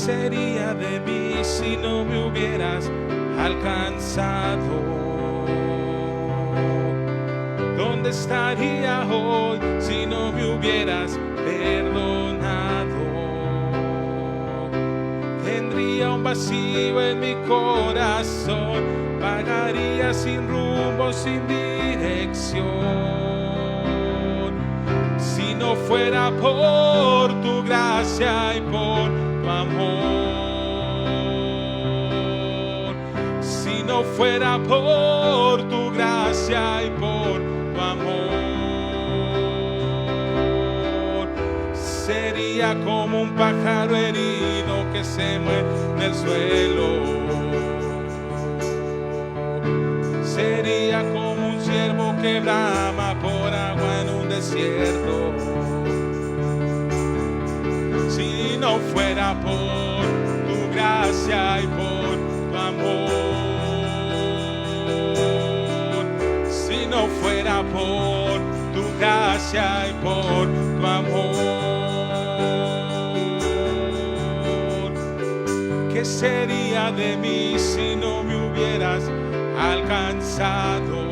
sería de mí si no me hubieras alcanzado? ¿Dónde estaría hoy si no me hubieras perdonado? Tendría un vacío en mi corazón, vagaría sin rumbo, sin dirección. Si no fuera por tu gracia y por tu amor, si no fuera por tu gracia y por tu amor, sería como un pájaro herido que se muere en el suelo. Sería como un ciervo que brama por agua en un desierto. Si no fuera por tu gracia y por tu amor, si no fuera por tu gracia y por tu amor, ¿qué sería de mí si no me hubieras alcanzado?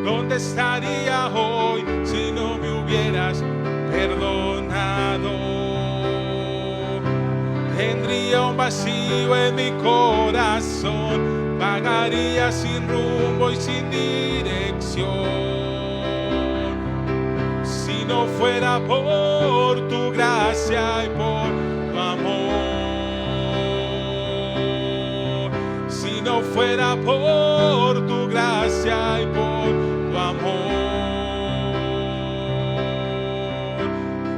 ¿Dónde estaría hoy si no me hubieras perdonado? Tendría un vacío en mi corazón, vagaría sin rumbo y sin dirección. Si no fuera por tu gracia y por tu amor, si no fuera por tu gracia y por tu amor,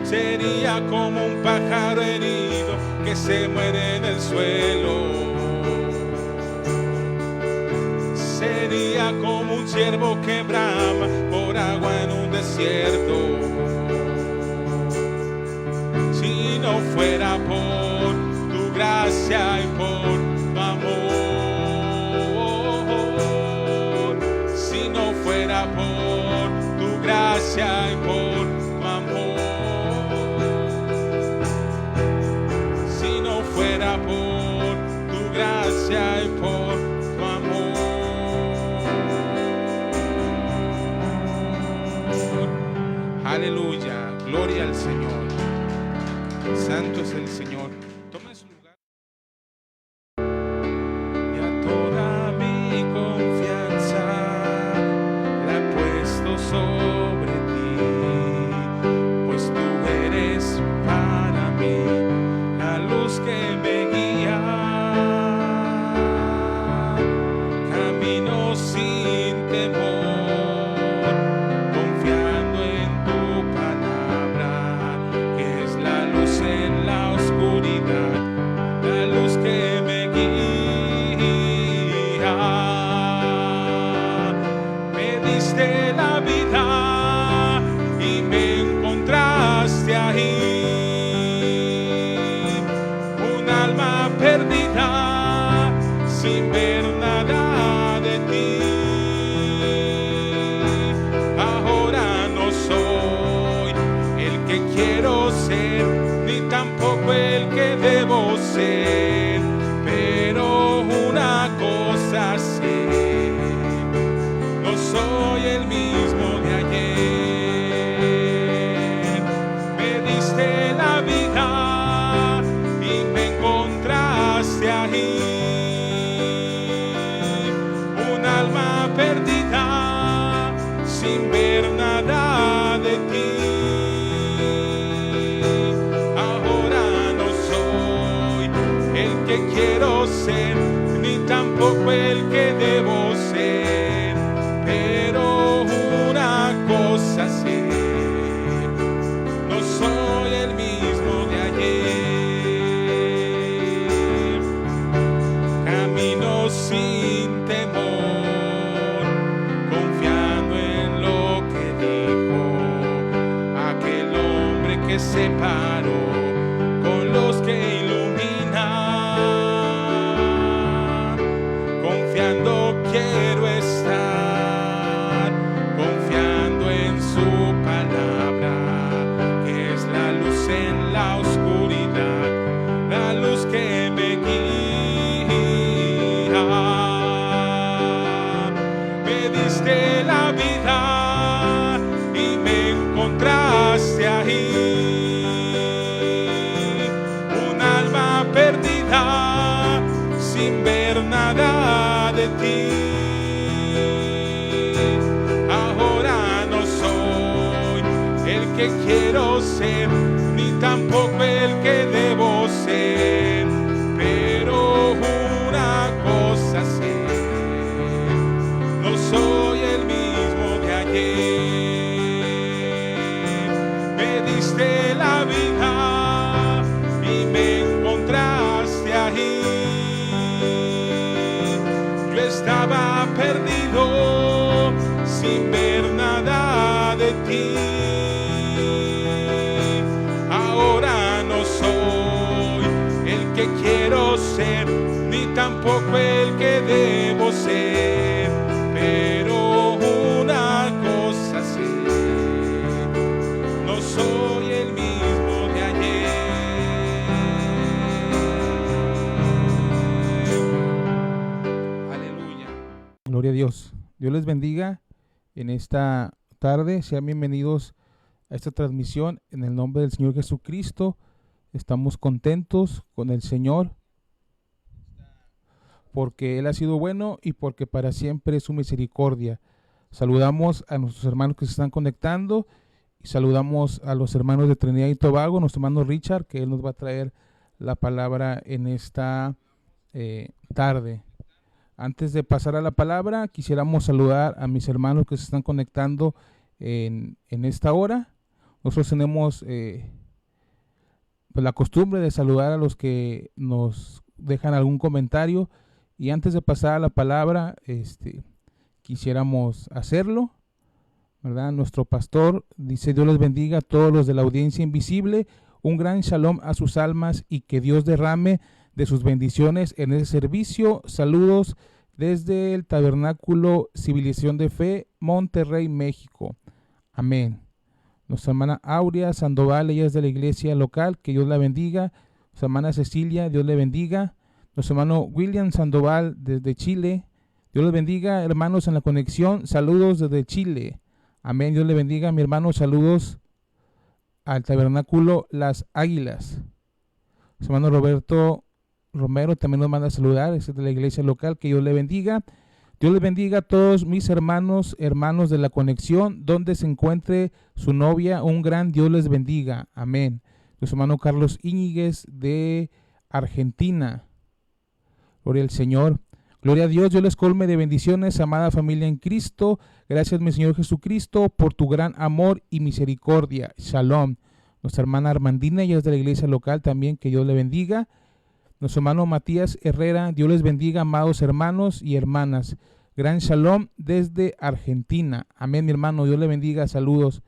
sería como un pájaro herido que se muere en el suelo. Sería como un ciervo que brama por agua en un desierto. Si no fuera por tu gracia y por tu amor, si no fuera por tu gracia y por tu amor, si no fuera por tu gracia y por tu amor. Aleluya, gloria al Señor. Santo es el Señor. Toma su lugar. Y a toda mi confianza la he puesto sobre ti, pues tú eres para mí la luz que me guía. Camino sin temor, confiando en tu palabra, que es la luz en la oscuridad, la luz que me guía. Me diste la vida y me encontraste ahí, un alma perdida sin ver nada de ti. Ahora no soy el que quiero ser, ni tampoco el que debo ser, pero una cosa sé, no soy el mismo de ayer. Me diste la vida y me encontraste ahí, un alma perdida sin ver nada de ti. Ahora no soy el que quiero ser, ni tampoco el que debo ser, pero una cosa sé, no soy el mismo de ayer. Camino sin temor, confiando en lo que dijo aquel hombre que se paró con los que iluminan, confiando de ti. Ahora no soy el que quiero ser, ni tampoco el que debo ser, pero una cosa sé, no soy el mismo de ayer. Me diste la vida y me encontraste ahí. Yo estaba perdido sin ver nada de ti. Ahora no soy el que quiero ser, ni tampoco el que debo ser, pero una cosa sé, no soy el mismo de ayer. Aleluya. Gloria a Dios. Dios les bendiga en esta tarde. Sean bienvenidos a esta transmisión en el nombre del Señor Jesucristo. Estamos contentos con el Señor porque Él ha sido bueno y porque para siempre es su misericordia. Saludamos a nuestros hermanos que se están conectando y saludamos a los hermanos de Trinidad y Tobago, nuestro hermano Richard, que Él nos va a traer la palabra en esta tarde. Antes de pasar a la palabra, quisiéramos saludar a mis hermanos que se están conectando en esta hora. Nosotros tenemos pues la costumbre de saludar a los que nos dejan algún comentario. Y antes de pasar a la palabra, quisiéramos hacerlo, ¿verdad? Nuestro pastor dice: Dios les bendiga a todos los de la audiencia invisible, un gran shalom a sus almas y que Dios derrame de sus bendiciones en ese servicio. Saludos desde el Tabernáculo Civilización de Fe, Monterrey, México. Amén. Nuestra hermana Aurea Sandoval, ella es de la iglesia local, que Dios la bendiga. Nuestra hermana Cecilia, Dios le bendiga. Nuestro hermano William Sandoval desde Chile, Dios les bendiga. Hermanos en la conexión, saludos desde Chile. Amén. Dios le bendiga, mi hermano. Saludos al Tabernáculo Las Águilas. Nuestro hermano Roberto Romero también nos manda a saludar, es de la iglesia local, que Dios le bendiga. Dios les bendiga a todos mis hermanos de la conexión, donde se encuentre su novia, un gran Dios les bendiga. Amén. Nuestro hermano Carlos Íñiguez de Argentina. Gloria al Señor. Gloria a Dios. Dios les colme de bendiciones, amada familia en Cristo. Gracias, mi Señor Jesucristo, por tu gran amor y misericordia. Shalom. Nuestra hermana Armandina, ella es de la iglesia local también, que Dios le bendiga. Nuestro hermano Matías Herrera, Dios les bendiga, amados hermanos y hermanas. Gran shalom desde Argentina. Amén, mi hermano. Dios le bendiga. Saludos.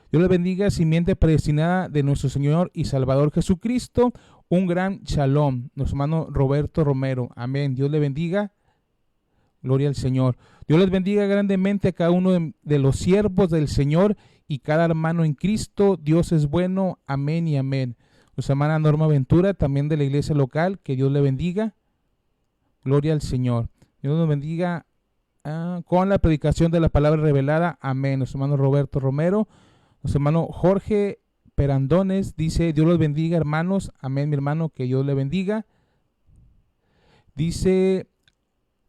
Dios le bendiga, simiente predestinada de nuestro Señor y Salvador Jesucristo. Un gran shalom. Nuestro hermano Roberto Romero. Amén. Dios le bendiga. Gloria al Señor. Dios les bendiga grandemente a cada uno de los siervos del Señor y cada hermano en Cristo. Dios es bueno. Amén y amén. Nuestra hermana Norma Ventura, también de la iglesia local, que Dios le bendiga. Gloria al Señor. Dios nos bendiga con la predicación de la palabra revelada. Amén. Nuestro hermano Roberto Romero. Nuestro hermano Jorge Perandones dice: Dios los bendiga, hermanos. Amén, mi hermano, que Dios le bendiga. Dice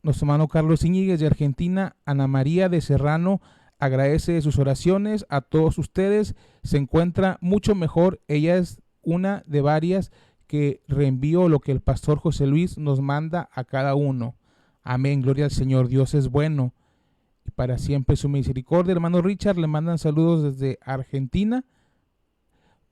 nuestro hermano Carlos Íñiguez de Argentina: Ana María de Serrano agradece sus oraciones a todos ustedes. Se encuentra mucho mejor. Ella es una de varias que reenvío lo que el pastor José Luis nos manda a cada uno. Amén, gloria al Señor. Dios es bueno y para siempre su misericordia. Hermano Richard, le mandan saludos desde Argentina.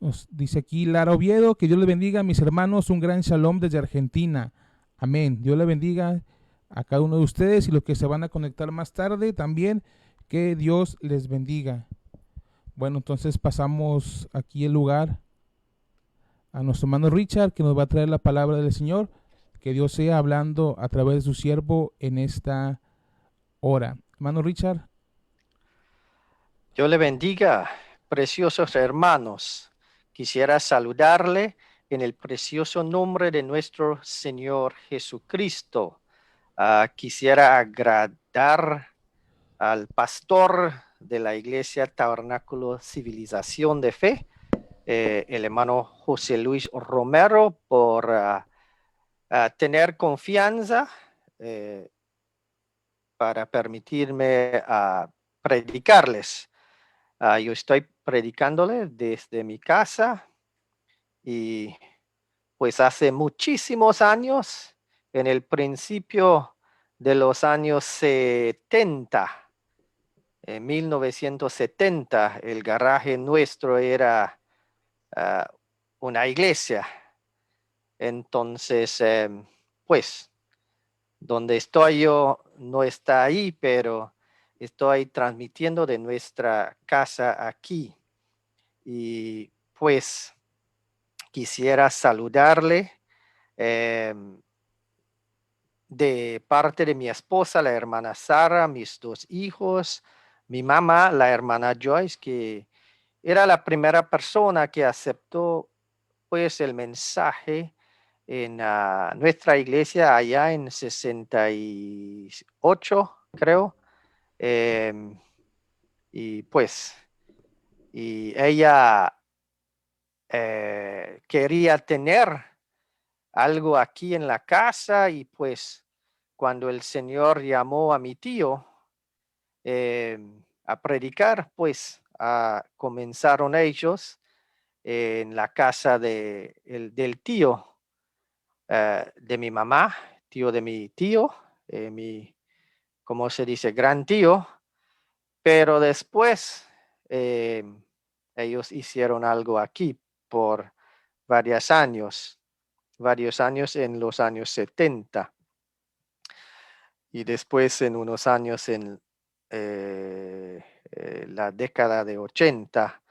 Nos dice aquí Lara Oviedo: que Dios le bendiga a mis hermanos, un gran shalom desde Argentina. Amén. Dios le bendiga a cada uno de ustedes y los que se van a conectar más tarde también, que Dios les bendiga. Bueno, entonces pasamos aquí el lugar a nuestro hermano Richard, que nos va a traer la palabra del Señor. Que Dios sea hablando a través de su siervo en esta hora. Hermano Richard. Dios le bendiga, preciosos hermanos. Quisiera saludarle en el precioso nombre de nuestro Señor Jesucristo. Quisiera agradar al pastor de la iglesia Tabernáculo Civilización de Fe, el hermano José Luis Romero, por tener confianza para permitirme predicarles. Yo estoy predicándole desde mi casa y pues hace muchísimos años, en el principio de los años 70, en 1970, el garaje nuestro era una iglesia. Entonces, pues, donde estoy yo no está ahí, pero estoy transmitiendo de nuestra casa aquí. Y pues quisiera saludarle de parte de mi esposa, la hermana Sara, mis dos hijos, mi mamá, la hermana Joyce, que era la primera persona que aceptó pues el mensaje en nuestra iglesia allá en 68, creo. Em, y pues, y ella quería tener algo aquí en la casa y pues cuando el Señor llamó a mi tío a predicar, pues comenzaron ellos en la casa del tío de mi mamá, tío de mi tío, ¿cómo se dice? Gran tío, pero después ellos hicieron algo aquí por varios años en los años 70 y después en unos años en la década de 80.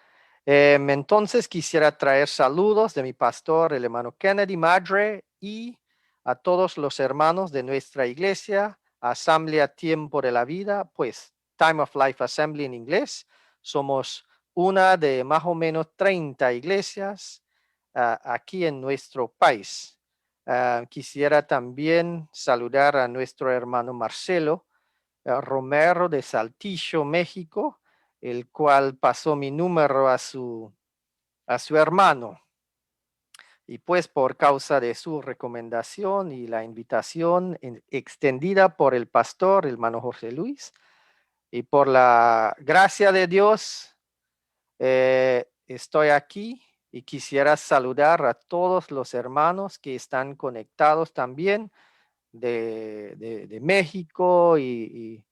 Entonces quisiera traer saludos de mi pastor, el hermano Kennedy Madre, y a todos los hermanos de nuestra iglesia, Asamblea Tiempo de la Vida, pues Time of Life Assembly en inglés. Somos una de más o menos 30 iglesias aquí en nuestro país. Quisiera también saludar a nuestro hermano Marcelo Romero de Saltillo, México, el cual pasó mi número a su hermano. Y pues por causa de su recomendación y la invitación extendida por el pastor, el hermano José Luis, y por la gracia de Dios, estoy aquí y quisiera saludar a todos los hermanos que están conectados también de México y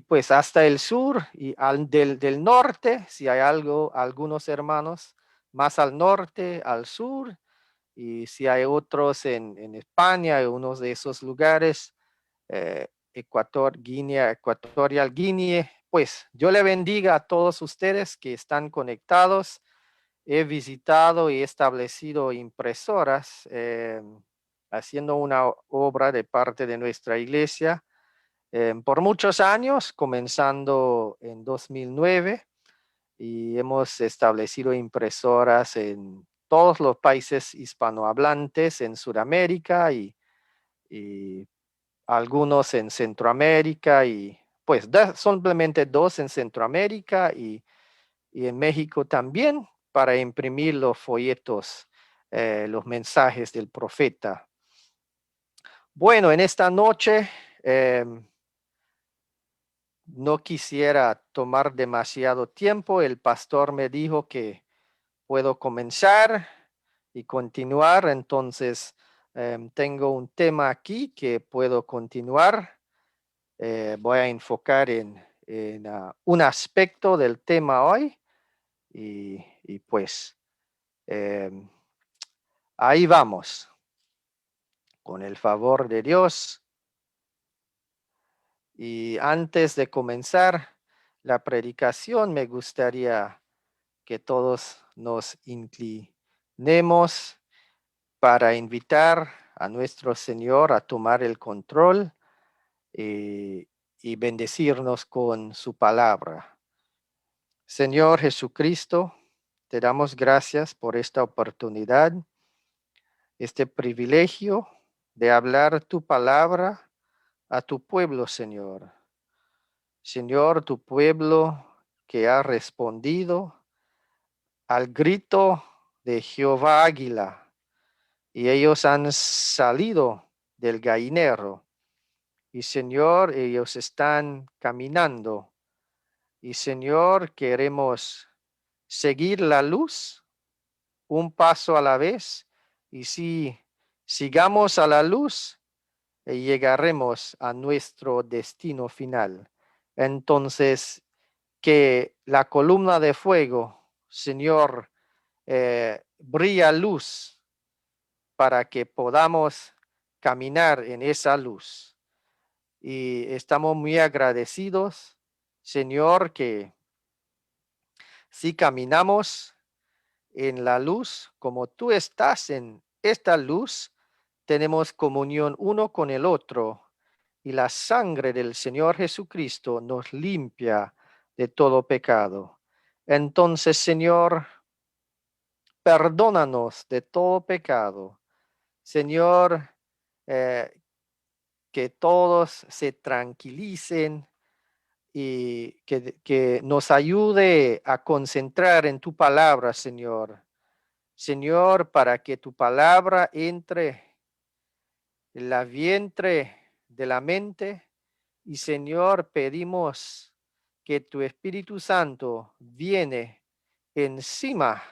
pues hasta el sur y del norte, si hay algunos hermanos más al norte, al sur, y si hay otros en España, en unos de esos lugares, Ecuatorial Guinea, pues yo le bendiga a todos ustedes que están conectados. He visitado y establecido impresoras haciendo una obra de parte de nuestra iglesia por muchos años, comenzando en 2009, y hemos establecido impresoras en todos los países hispanohablantes en Sudamérica y algunos en Centroamérica y pues simplemente dos en Centroamérica y en México también para imprimir los folletos, los mensajes del profeta. Bueno, en esta noche no quisiera tomar demasiado tiempo. El pastor me dijo que puedo comenzar y continuar. Entonces, tengo un tema aquí que puedo continuar. Voy a enfocar en un aspecto del tema hoy y pues ahí vamos. Con el favor de Dios. Y antes de comenzar la predicación, me gustaría que todos nos inclinemos para invitar a nuestro Señor a tomar el control y bendecirnos con su palabra. Señor Jesucristo, te damos gracias por esta oportunidad, este privilegio de hablar tu palabra a tu pueblo, Señor. Señor, tu pueblo que ha respondido al grito de Jehová Águila, y ellos han salido del gallinero Y Señor, ellos están caminando. Y Señor, queremos seguir la luz un paso a la vez. Y si sigamos a la luz, llegaremos a nuestro destino final. Entonces, que la columna de fuego, Señor, brilla luz para que podamos caminar en esa luz. Y estamos muy agradecidos, Señor, que si caminamos en la luz, como tú estás en esta luz, tenemos comunión uno con el otro y la sangre del Señor Jesucristo nos limpia de todo pecado. Entonces, Señor, perdónanos de todo pecado. Señor, que todos se tranquilicen y que nos ayude a concentrar en tu palabra, Señor. Señor, para que tu palabra entre en la vientre de la mente. Y Señor, pedimos que tu Espíritu Santo viene encima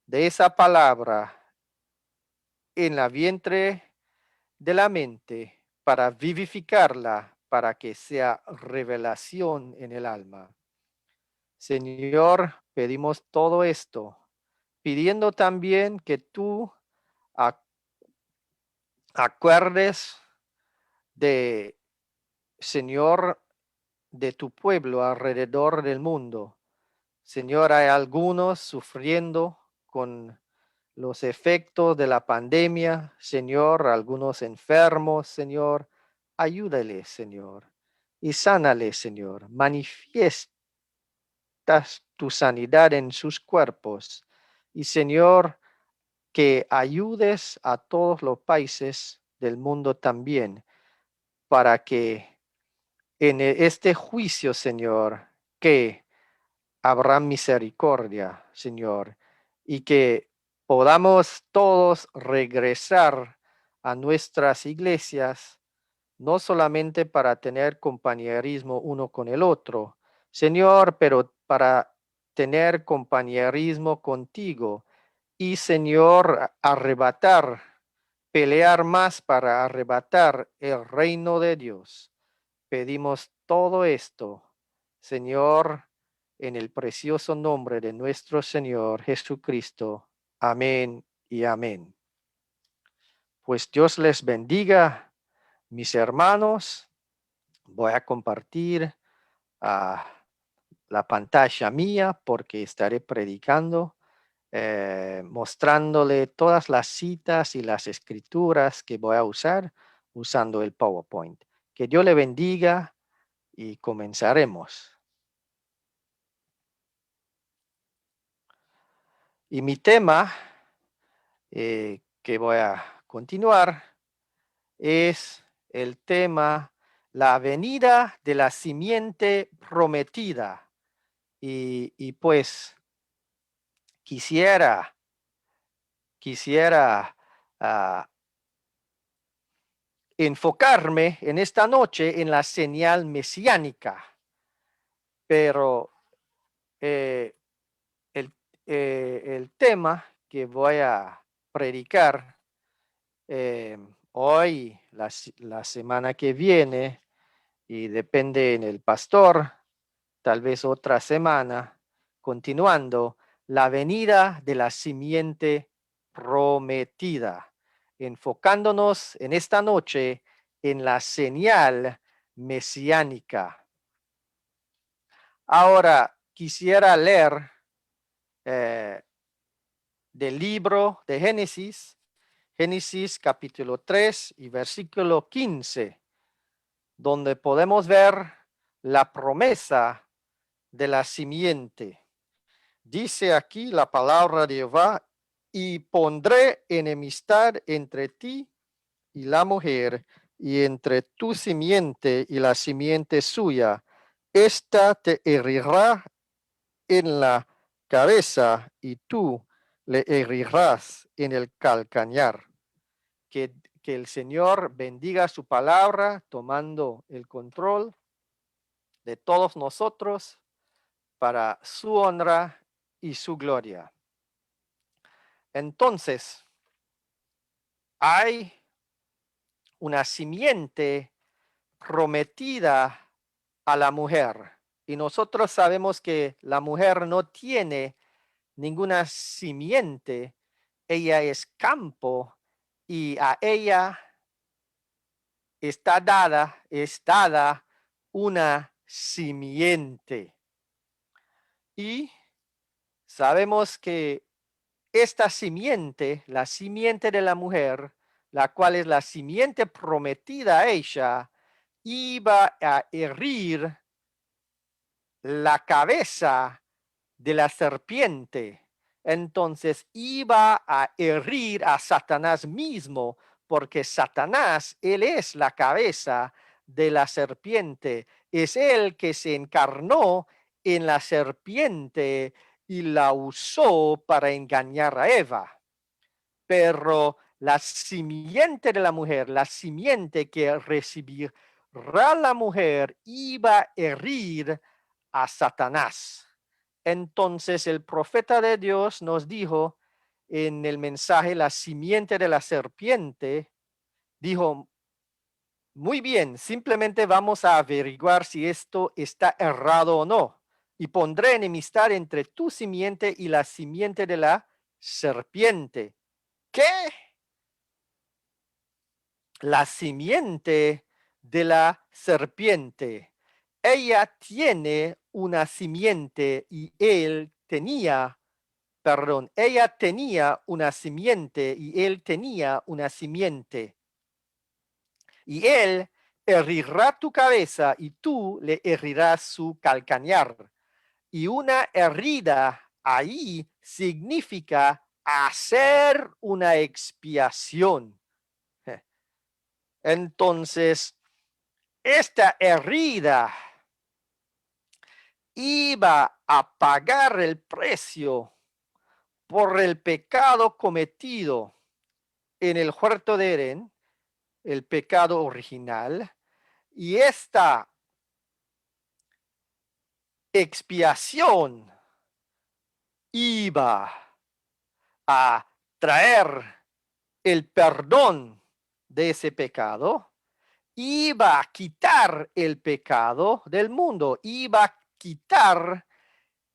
de esa palabra en la vientre de la mente para vivificarla, para que sea revelación en el alma. Señor, pedimos todo esto, pidiendo también que tú acuerdes de, Señor, de tu pueblo alrededor del mundo. Señor, hay algunos sufriendo con los efectos de la pandemia, Señor, algunos enfermos, Señor, ayúdales, Señor, y sánales, Señor, manifiestas tu sanidad en sus cuerpos, y Señor, que ayudes a todos los países del mundo también, para que en este juicio, Señor, que habrá misericordia, Señor, y que podamos todos regresar a nuestras iglesias, no solamente para tener compañerismo uno con el otro, Señor, pero para tener compañerismo contigo y, Señor, arrebatar, pelear más para arrebatar el reino de Dios. Pedimos todo esto, Señor, en el precioso nombre de nuestro Señor Jesucristo. Amén y amén. Pues Dios les bendiga, mis hermanos. Voy a compartir la pantalla mía porque estaré predicando, mostrándole todas las citas y las escrituras que voy a usar usando el PowerPoint. Que Dios le bendiga y comenzaremos. Y mi tema que voy a continuar es el tema la venida de la simiente prometida. Y pues quisiera enfocarme en esta noche en la señal mesiánica, pero el tema que voy a predicar hoy, la semana que viene, y depende en el pastor, tal vez otra semana, continuando, la venida de la simiente prometida, enfocándonos en esta noche en la señal mesiánica. Ahora quisiera leer del libro de Génesis, Génesis capítulo 3 y versículo 15, donde podemos ver la promesa de la simiente. Dice aquí la palabra de Jehová: y pondré enemistad entre ti y la mujer, y entre tu simiente y la simiente suya. Esta te herirá en la cabeza y tú le herirás en el calcañar. que el Señor bendiga su palabra, tomando el control de todos nosotros para su honra y su gloria. Entonces, hay una simiente prometida a la mujer. Y nosotros sabemos que la mujer no tiene ninguna simiente. Ella es campo y a ella es dada una simiente. Y sabemos que esta simiente, la simiente de la mujer, la cual es la simiente prometida a ella, iba a herir la cabeza de la serpiente. Entonces iba a herir a Satanás mismo, porque Satanás, él es la cabeza de la serpiente. Es él que se encarnó en la serpiente y la usó para engañar a Eva. Pero la simiente de la mujer, la simiente que recibirá la mujer, iba a herir a Satanás. Entonces el profeta de Dios nos dijo en el mensaje, la simiente de la serpiente, dijo, muy bien, simplemente vamos a averiguar si esto está errado o no. Y pondré enemistad entre tu simiente y la simiente de la serpiente. ¿Qué? La simiente de la serpiente. Ella tiene una simiente y ella tenía una simiente y él tenía una simiente. Y él herirá tu cabeza y tú le herirás su calcañar. Y una herida ahí significa hacer una expiación. Entonces, esta herida iba a pagar el precio por el pecado cometido en el huerto de Edén, el pecado original, y esta expiación iba a traer el perdón de ese pecado, iba a quitar el pecado del mundo, iba a quitar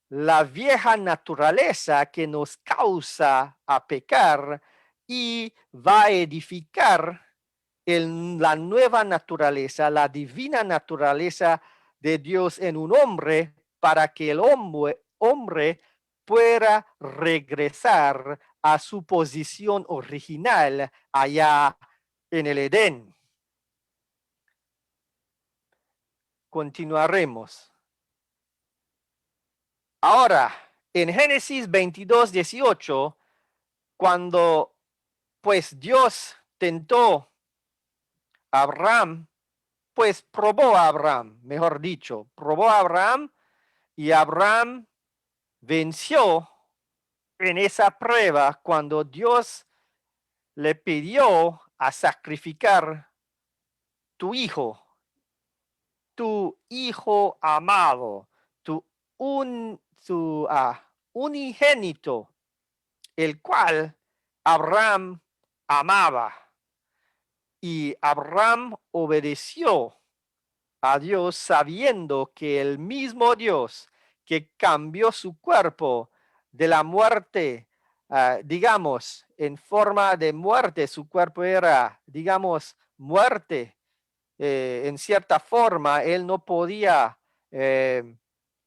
la vieja naturaleza que nos causa a pecar y va a edificar la nueva naturaleza, la divina naturaleza de Dios en un hombre para que el hombre pueda regresar a su posición original allá en el Edén. Continuaremos. Ahora, en Génesis 22:18, cuando pues Dios tentó a Abraham, pues probó a Abraham, mejor dicho, probó a Abraham y Abraham venció en esa prueba cuando Dios le pidió a sacrificar tu hijo amado, tu unigénito, el cual Abraham amaba. Y Abraham obedeció a Dios sabiendo que el mismo Dios que cambió su cuerpo de la muerte, digamos, en forma de muerte, su cuerpo era, digamos, muerte. En cierta forma, él no podía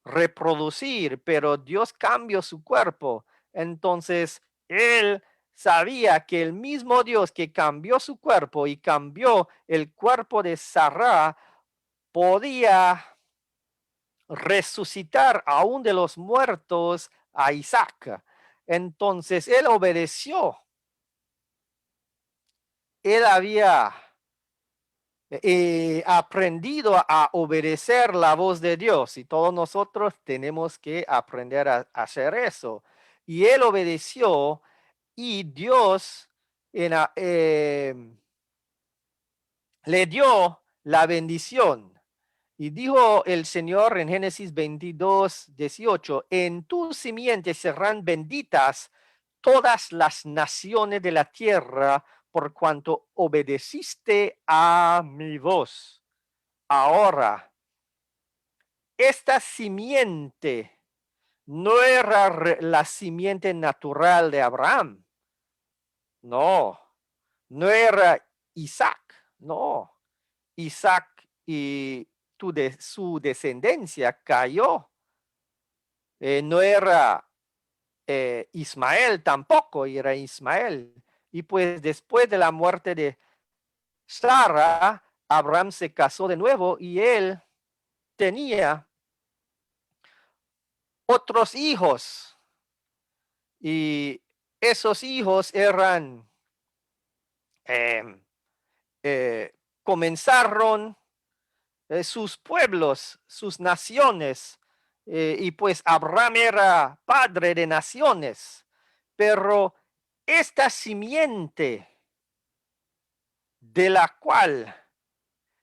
reproducir, pero Dios cambió su cuerpo. Entonces, él sabía que el mismo Dios que cambió su cuerpo y cambió el cuerpo de Sarah podía resucitar aún de los muertos a Isaac. Entonces, él obedeció. Él había aprendido a obedecer la voz de Dios y todos nosotros tenemos que aprender a hacer eso. Y él obedeció y Dios le dio la bendición. Y dijo el Señor en Génesis 22:18, en tu simiente serán benditas todas las naciones de la tierra por cuanto obedeciste a mi voz. Ahora, esta simiente no era la simiente natural de Abraham. No, no era Isaac. No, Isaac y su descendencia cayó. No era Ismael tampoco, era Ismael. Y pues después de la muerte de Sara, Abraham se casó de nuevo y él tenía otros hijos. Y esos hijos eran, comenzaron sus pueblos, sus naciones. Y pues Abraham era padre de naciones. Pero esta simiente de la cual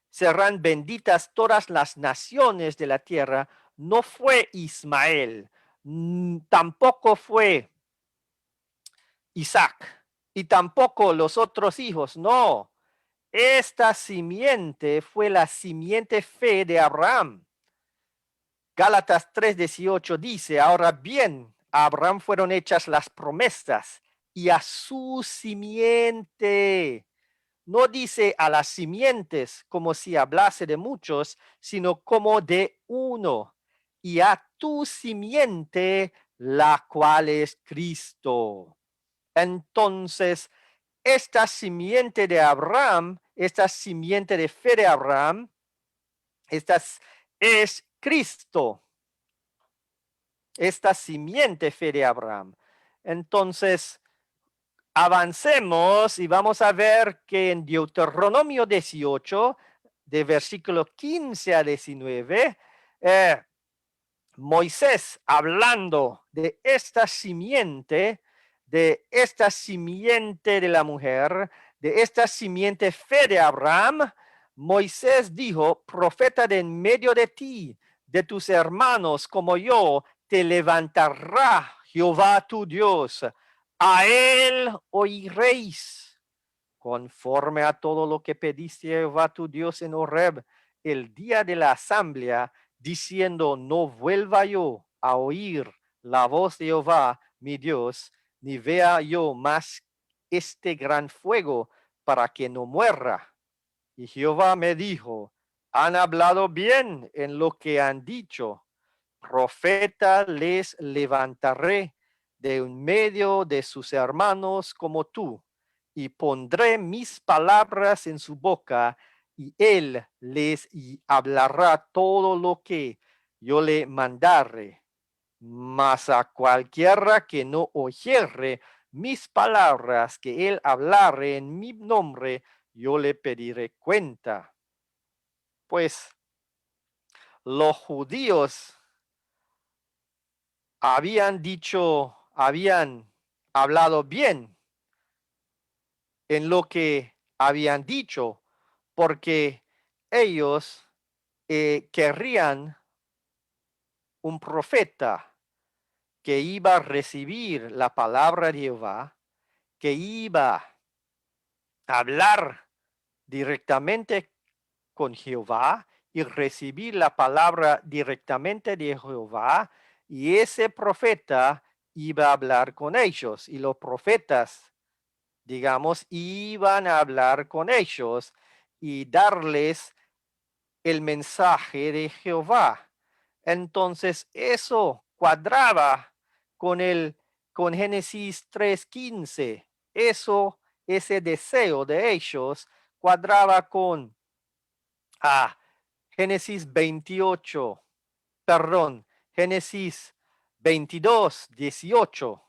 serán benditas todas las naciones de la tierra, no fue Ismael, tampoco fue Isaac y tampoco los otros hijos, no. Esta simiente fue la simiente fe de Abraham. Gálatas 3:18 dice, ahora bien, a Abraham fueron hechas las promesas y a su simiente. No dice a las simientes como si hablase de muchos, sino como de uno. Y a tu simiente, la cual es Cristo. Entonces, esta simiente de Abraham, esta simiente de fe de Abraham, esta es Cristo. Esta simiente fe de Abraham. Entonces, avancemos y vamos a ver que en Deuteronomio 18, de versículo 15 a 19, Moisés hablando de esta simiente de la mujer, de esta simiente fe de Abraham, Moisés dijo, profeta de en medio de ti, de tus hermanos como yo, te levantará Jehová tu Dios. A él oiréis, conforme a todo lo que pediste a Jehová tu Dios en Horeb, el día de la asamblea, diciendo, no vuelva yo a oír la voz de Jehová mi Dios, ni vea yo más este gran fuego para que no muera. Y Jehová me dijo, han hablado bien en lo que han dicho, profeta les levantaré de en medio de sus hermanos como tú, y pondré mis palabras en su boca, y él les hablará todo lo que yo le mandare. Mas a cualquiera que no oyere mis palabras que él hablare en mi nombre, yo le pediré cuenta. Pues los judíos habían hablado bien en lo que habían dicho, porque ellos querrían un profeta que iba a recibir la palabra de Jehová, que iba a hablar directamente con Jehová y recibir la palabra directamente de Jehová, y ese profeta iba a hablar con ellos, y los profetas, digamos, iban a hablar con ellos y darles el mensaje de Jehová. Entonces eso cuadraba con Génesis 3:15. Ese deseo de ellos cuadraba con Génesis 22:18.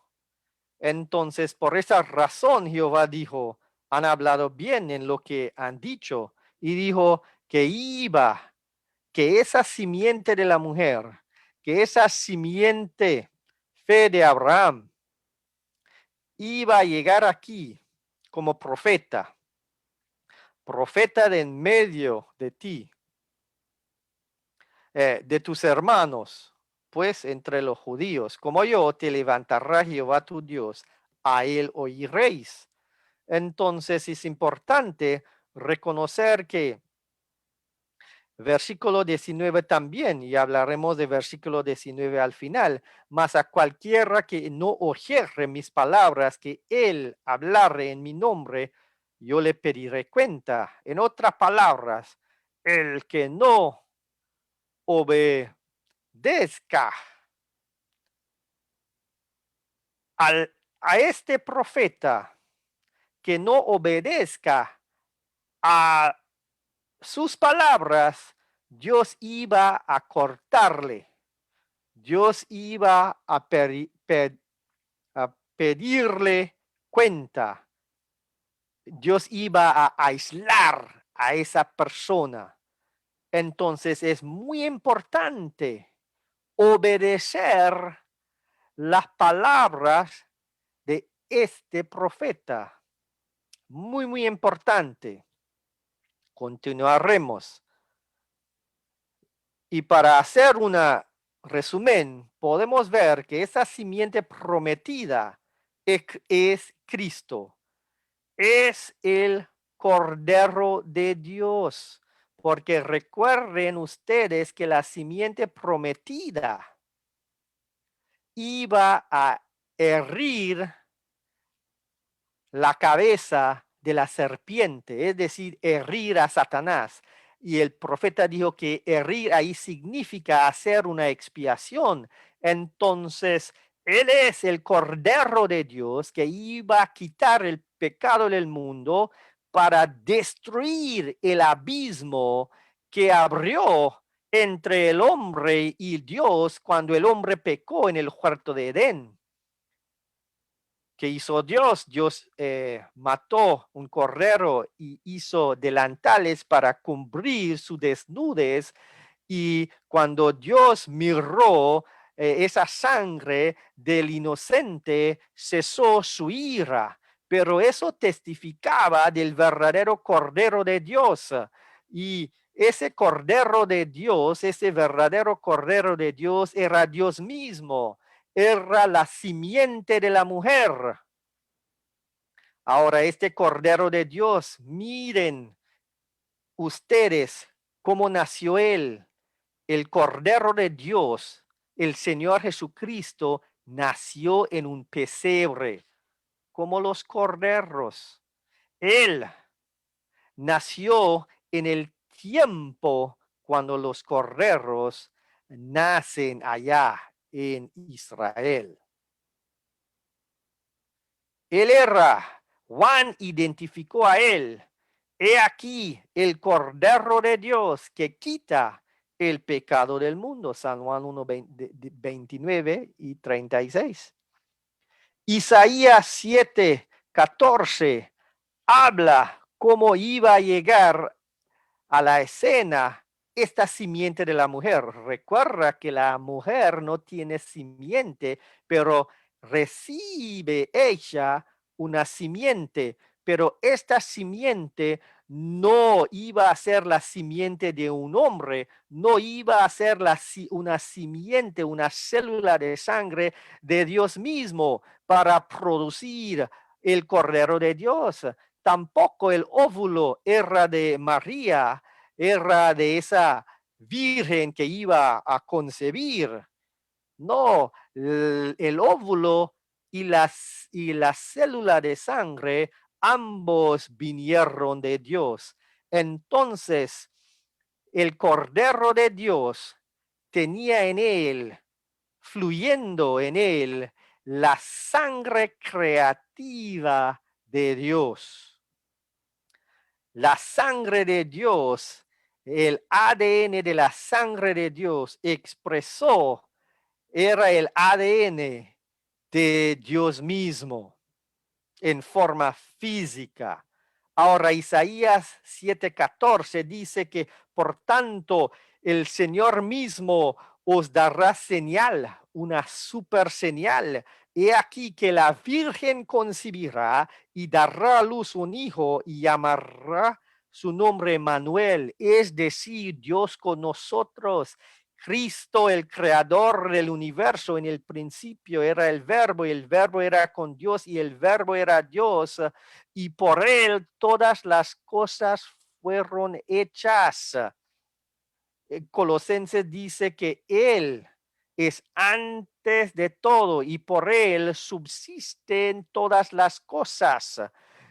Entonces, por esa razón, Jehová dijo, han hablado bien en lo que han dicho, y dijo que esa simiente de la mujer, que esa simiente fe de Abraham, iba a llegar aquí como profeta, profeta de en medio de ti, de tus hermanos, pues entre los judíos, como yo, te levantará Jehová tu Dios, a él oiréis. Entonces es importante reconocer que versículo 19 también, y hablaremos de versículo 19 al final, mas a cualquiera que no oyere mis palabras, que él hablare en mi nombre, yo le pediré cuenta. En otras palabras, el que no obedezca a este profeta, que no obedezca a sus palabras, Dios iba a cortarle. Dios iba a pedirle cuenta. Dios iba a aislar a esa persona. Entonces es muy importante obedecer las palabras de este profeta. Muy, muy importante. Continuaremos. Y para hacer una resumen, podemos ver que esa simiente prometida es Cristo, es el Cordero de Dios, porque recuerden ustedes que la simiente prometida iba a herir la cabeza de la serpiente, es decir, herir a Satanás. Y el profeta dijo que herir ahí significa hacer una expiación. Entonces, él es el Cordero de Dios que iba a quitar el pecado del mundo para destruir el abismo que abrió entre el hombre y Dios cuando el hombre pecó en el huerto de Edén. ¿Qué hizo Dios? Dios mató un cordero y hizo delantales para cubrir su desnudez. Y cuando Dios miró esa sangre del inocente, cesó su ira. Pero eso testificaba del verdadero Cordero de Dios. Y ese Cordero de Dios, ese verdadero Cordero de Dios era Dios mismo. Era la simiente de la mujer. Ahora, este Cordero de Dios, miren ustedes cómo nació él. El Cordero de Dios, el Señor Jesucristo, nació en un pesebre, como los corderos. Él nació en el tiempo cuando los corderos nacen allá en Israel. Él era, Juan identificó a él. He aquí el Cordero de Dios que quita el pecado del mundo. San Juan 1, 29 y 36. Isaías 7, 14 habla cómo iba a llegar a la escena esta simiente de la mujer. Recuerda que la mujer no tiene simiente, pero recibe ella una simiente, pero esta simiente no iba a ser la simiente de un hombre, no iba a ser una simiente, una célula de sangre de Dios mismo para producir el Cordero de Dios. Tampoco el óvulo era de María, era de esa virgen que iba a concebir. No, el óvulo y la célula de sangre, ambos vinieron de Dios. Entonces, el Cordero de Dios tenía en él, fluyendo en él, la sangre creativa de Dios. La sangre de Dios, el ADN de la sangre de Dios expresó, era el ADN de Dios mismo en forma física. Ahora Isaías 7:14 dice que por tanto el Señor mismo os dará señal, una super señal. he aquí que la Virgen concebirá y dará a luz un hijo y llamará su nombre Emmanuel, es decir, Dios con nosotros. Cristo, el creador del universo, en el principio era el verbo y el verbo era con Dios y el verbo era Dios y por él todas las cosas fueron hechas. Colosenses dice que él es antes de todo y por él subsisten todas las cosas.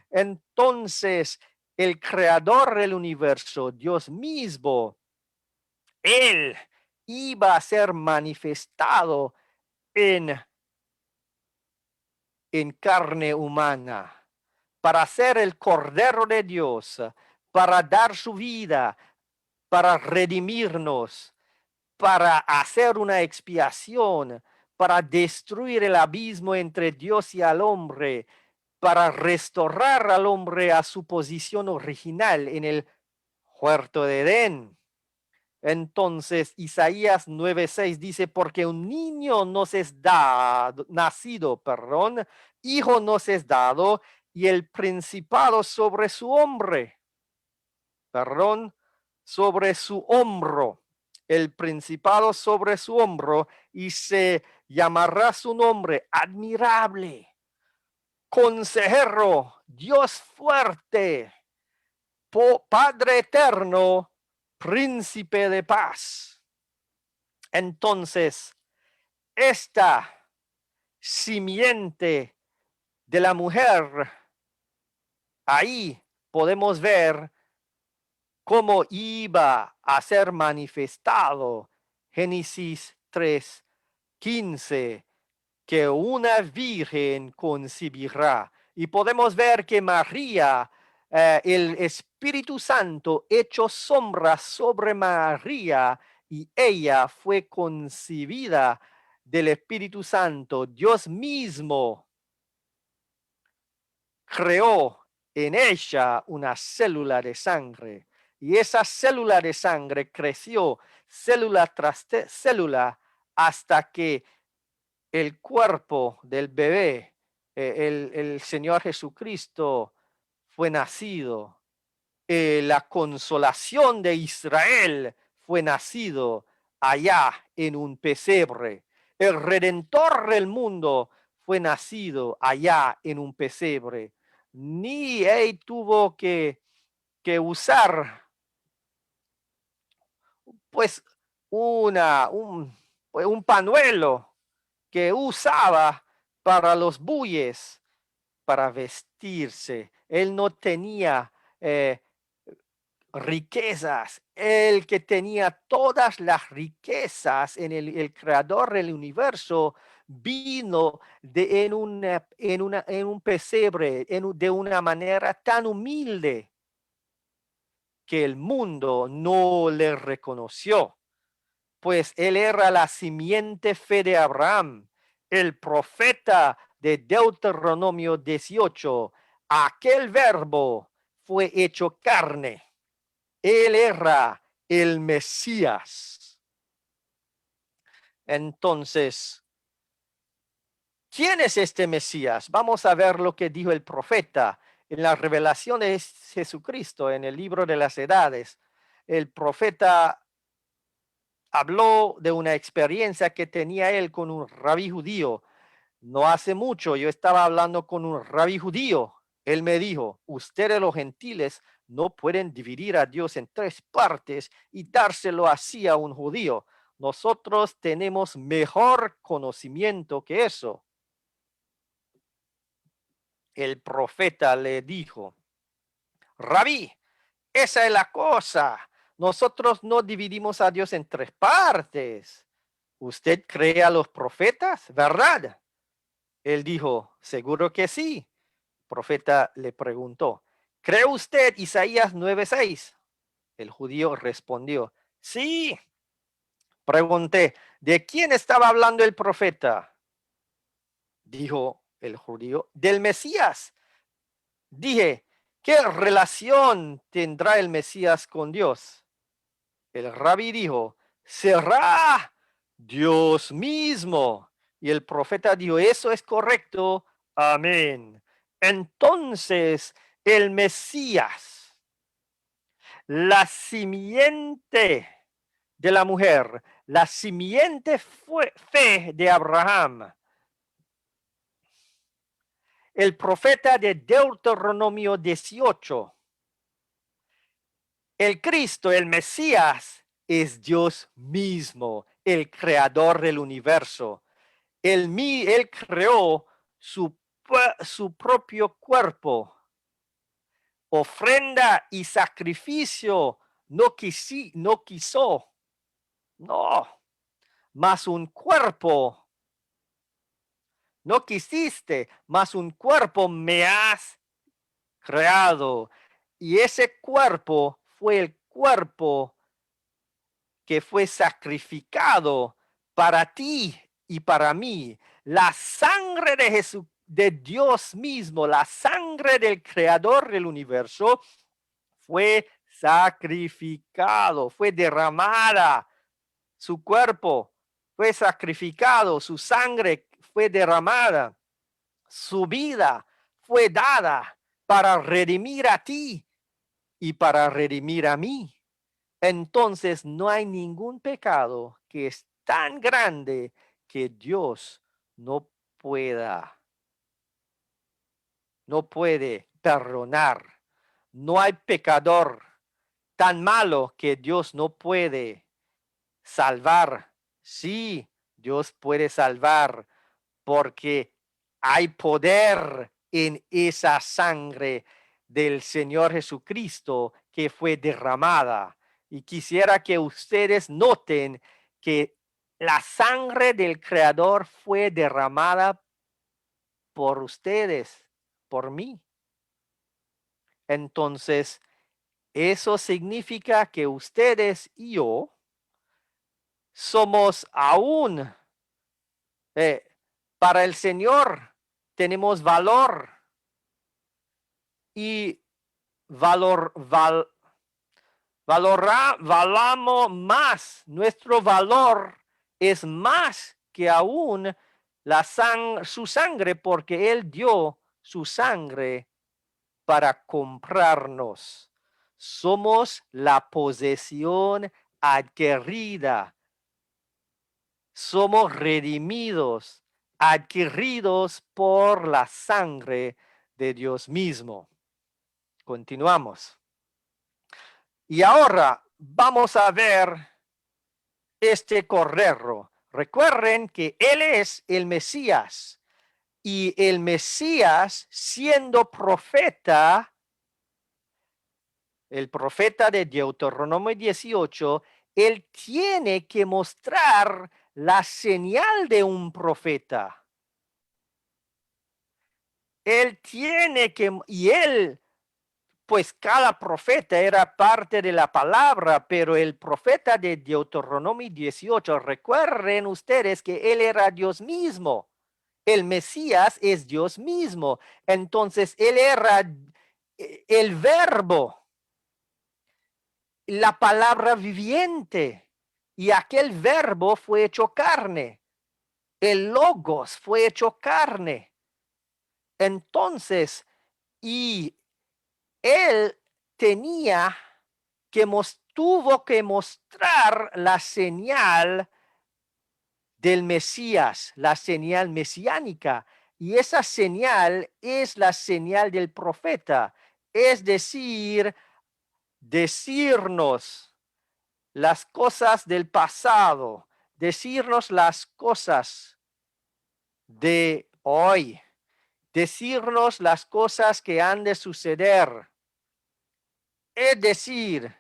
Entonces, el creador del universo, Dios mismo, él iba a ser manifestado en carne humana para ser el Cordero de Dios, para dar su vida, para redimirnos, para hacer una expiación, para destruir el abismo entre Dios y al hombre, para restaurar al hombre a su posición original en el huerto de Edén. Entonces Isaías 9:6 dice, porque un niño nos es dado, nacido, hijo nos es dado, y el principado sobre su sobre su hombro, el principado sobre su hombro, y se llamará su nombre admirable, consejero, Dios fuerte, Padre eterno, príncipe de paz. Entonces, esta simiente de la mujer, ahí podemos ver cómo iba a ser manifestado. Génesis 3:15, que una virgen concebirá. Y podemos ver que María, el Espíritu Santo echó sombra sobre María y ella fue concebida del Espíritu Santo. Dios mismo creó en ella una célula de sangre y esa célula de sangre creció célula tras célula hasta que el cuerpo del bebé, el Señor Jesucristo, fue nacido. La consolación de Israel fue nacido allá en un pesebre. El Redentor del mundo fue nacido allá en un pesebre. Ni él tuvo que usar pues un pañuelo que usaba para los bueyes para vestirse. Él no tenía riquezas. El que tenía todas las riquezas en el creador del universo vino en un pesebre, de una manera tan humilde que el mundo no le reconoció, pues él era la simiente fe de Abraham, el profeta de Deuteronomio 18. Aquel verbo fue hecho carne. Él era el Mesías. Entonces, ¿quién es este Mesías? Vamos a ver lo que dijo el profeta en la revelación de Jesucristo en el libro de las edades. El profeta habló de una experiencia que tenía él con un rabí judío. No hace mucho yo estaba hablando con un rabí judío. Él me dijo, ustedes los gentiles no pueden dividir a Dios en tres partes y dárselo así a un judío. Nosotros tenemos mejor conocimiento que eso. El profeta le dijo, Rabí, esa es la cosa. Nosotros no dividimos a Dios en tres partes. ¿Usted cree a los profetas, verdad? Él dijo, seguro que sí. El profeta le preguntó, ¿cree usted Isaías 9:6? El judío respondió, sí. Pregunté, ¿de quién estaba hablando el profeta? Dijo el judío, del Mesías. Dije, ¿qué relación tendrá el Mesías con Dios? El rabí dijo, será Dios mismo. Y el profeta dijo, eso es correcto. Amén. Entonces el Mesías, la simiente de la mujer, la simiente fe de Abraham, el profeta de Deuteronomio 18, el Cristo, el Mesías, es Dios mismo, el creador del universo. Él creó su propio cuerpo. Ofrenda y sacrificio no quiso, no, mas un cuerpo. No quisiste, mas un cuerpo me has creado. Y ese cuerpo fue el cuerpo que fue sacrificado para ti y para mí. La sangre de Jesús, de Dios mismo, la sangre del creador del universo fue sacrificado, fue derramada. Su cuerpo fue sacrificado, su sangre fue derramada, su vida fue dada para redimir a ti y para redimir a mí. Entonces no hay ningún pecado que es tan grande que Dios no puede perdonar. No hay pecador tan malo que Dios no puede salvar. Sí, Dios puede salvar porque hay poder en esa sangre del Señor Jesucristo que fue derramada. Y quisiera que ustedes noten que la sangre del Creador fue derramada por ustedes, por mí. Entonces, eso significa que ustedes y yo somos aún, para el Señor tenemos valor y valamos más. Nuestro valor es más que aún su sangre, porque Él dio su sangre para comprarnos. Somos la posesión adquirida. Somos redimidos, adquiridos por la sangre de Dios mismo. Continuamos. Y ahora vamos a ver este Cordero. Recuerden que Él es el Mesías. Y el Mesías, siendo profeta, el profeta de Deuteronomio 18, él tiene que mostrar la señal de un profeta. Él tiene que, y él, pues cada profeta era parte de la palabra, pero el profeta de Deuteronomio 18, recuerden ustedes que él era Dios mismo. El Mesías es Dios mismo. Entonces él era el verbo, la palabra viviente, y aquel verbo fue hecho carne. El logos fue hecho carne. Entonces, y él tuvo que mostrar la señal del Mesías, la señal mesiánica. Y esa señal es la señal del profeta. Es decir, decirnos las cosas del pasado, decirnos las cosas de hoy, decirnos las cosas que han de suceder. Es decir,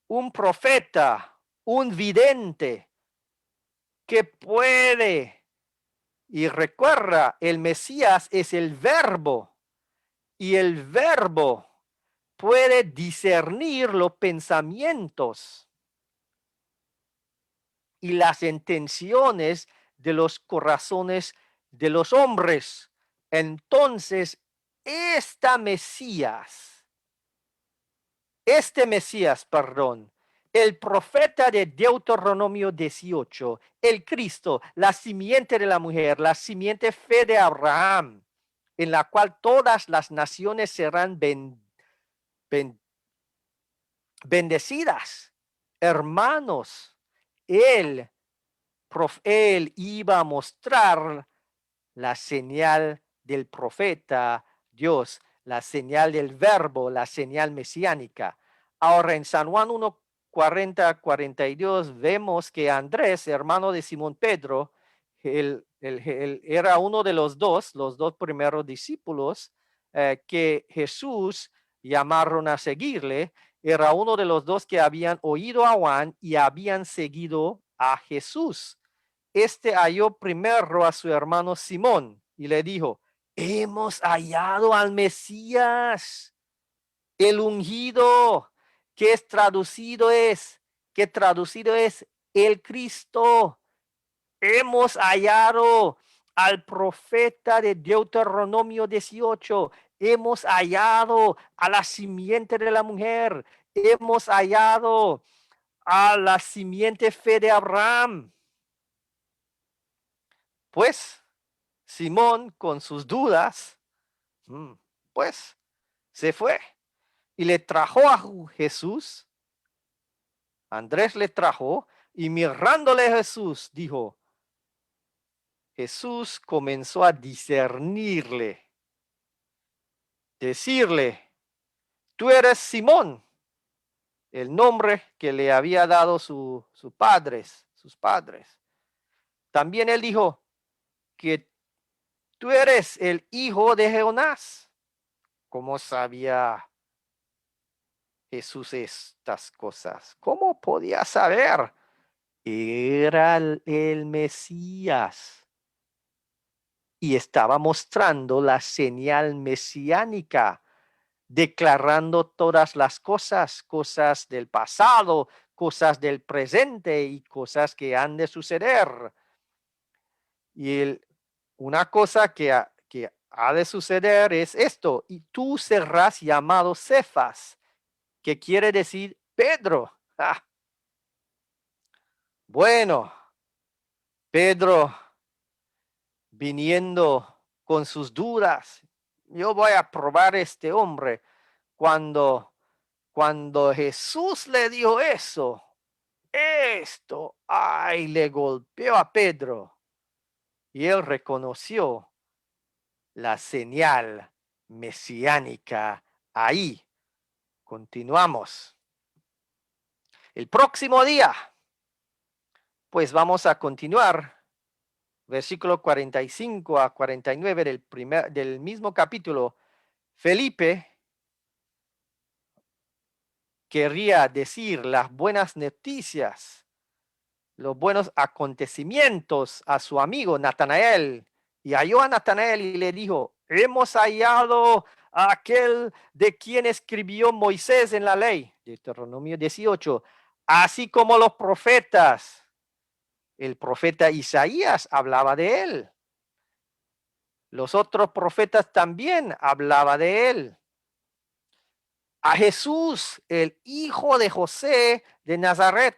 un profeta, un vidente que puede, y recuerda, el Mesías es el verbo, y el verbo puede discernir los pensamientos y las intenciones de los corazones de los hombres. Entonces, este Mesías, el profeta de Deuteronomio 18, el Cristo, la simiente de la mujer, la simiente fe de Abraham, en la cual todas las naciones serán bendecidas. Hermanos, él iba a mostrar la señal del profeta Dios, la señal del verbo, la señal mesiánica. Ahora en San Juan 1:40-42 vemos que Andrés, hermano de Simón Pedro, él era uno de los dos primeros discípulos que Jesús llamaron a seguirle. Era uno de los dos que habían oído a Juan y habían seguido a Jesús. Este halló primero a su hermano Simón y le dijo: hemos hallado al Mesías, el ungido, que traducido es el Cristo. Hemos hallado al profeta de Deuteronomio 18. Hemos hallado a la simiente de la mujer. Hemos hallado a la simiente fe de Abraham. Pues Simón, con sus dudas, pues se fue y le trajo a Jesús. Andrés le trajo y mirándole a Jesús dijo, Jesús comenzó a discernirle, decirle, tú eres Simón, el nombre que le había dado sus padres. También él dijo que tú eres el hijo de Jonás. ¿Cómo sabía Jesús estas cosas? ¿Cómo podía saber? Era el Mesías y estaba mostrando la señal mesiánica, declarando todas las cosas del pasado, cosas del presente y cosas que han de suceder. Y una cosa que ha de suceder es esto: y tú serás llamado Cefas, que quiere decir Pedro. Bueno, Pedro viniendo con sus dudas, yo voy a probar a este hombre. Cuando Jesús le dijo eso, le golpeó a Pedro y él reconoció la señal mesiánica ahí. Continuamos. El próximo día, pues vamos a continuar. Versículo 45-49 del mismo capítulo. Felipe quería decir las buenas noticias, los buenos acontecimientos a su amigo Natanael. Y halló a Natanael y le dijo, hemos hallado a aquel de quien escribió Moisés en la ley, Deuteronomio 18, así como los profetas. El profeta Isaías hablaba de él. Los otros profetas también hablaban de él. A Jesús, el hijo de José de Nazaret.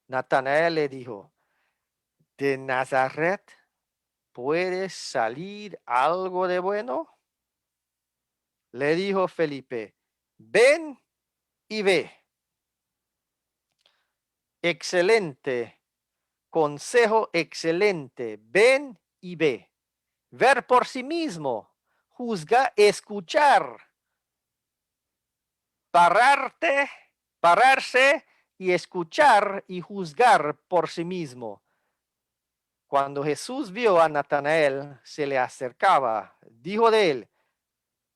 Natanael le dijo, ¿de Nazaret puede salir algo de bueno? Le dijo Felipe, ven y ve. Excelente, consejo excelente, ven y ve. Ver por sí mismo, juzgar, escuchar, pararse y escuchar y juzgar por sí mismo. Cuando Jesús vio a Natanael, se le acercaba, dijo de él,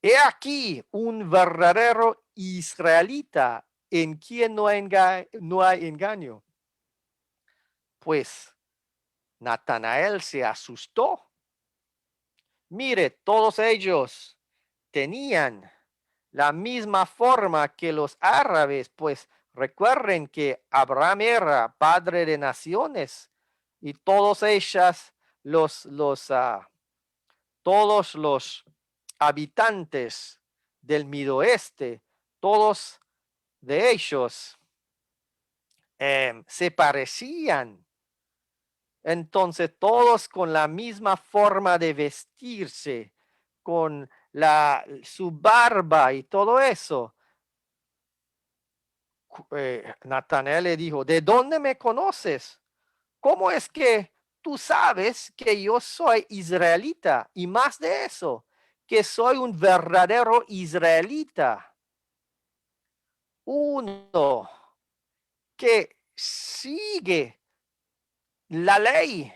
he aquí un verdadero israelita en quien no hay engaño. Pues Natanael se asustó. Mire, todos ellos tenían la misma forma que los árabes, pues recuerden que Abraham era padre de naciones y todos todos los habitantes del Medio Oeste, todos de ellos se parecían. Entonces todos con la misma forma de vestirse, con su barba y todo eso. Natanael le dijo, ¿de dónde me conoces? ¿Cómo es que tú sabes que yo soy israelita? Y más de eso, que soy un verdadero israelita. Uno que sigue la ley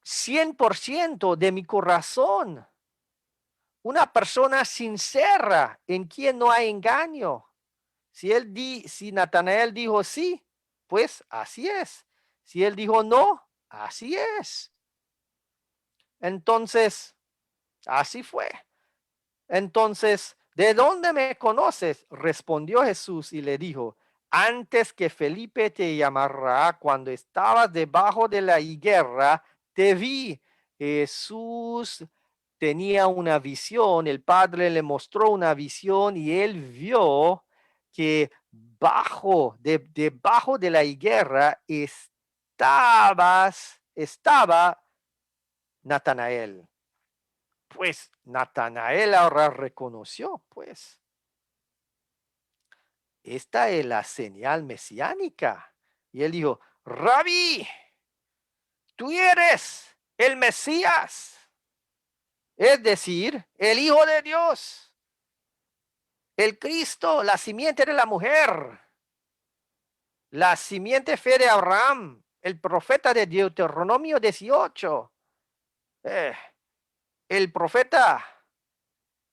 100% de mi corazón. Una persona sincera en quien no hay engaño. Si Natanael dijo sí, pues así es. Si él dijo no, así es. Entonces, así fue. Entonces, ¿de dónde me conoces? Respondió Jesús y le dijo, antes que Felipe te llamara, cuando estabas debajo de la higuera, te vi. Jesús tenía una visión, el Padre le mostró una visión y él vio que debajo de la higuera estaba Natanael. Pues Natanael ahora reconoció, pues, esta es la señal mesiánica. Y él dijo, Rabí, tú eres el Mesías, es decir, el Hijo de Dios, el Cristo, la simiente de la mujer, la simiente fe de Abraham, el profeta de Deuteronomio 18, el profeta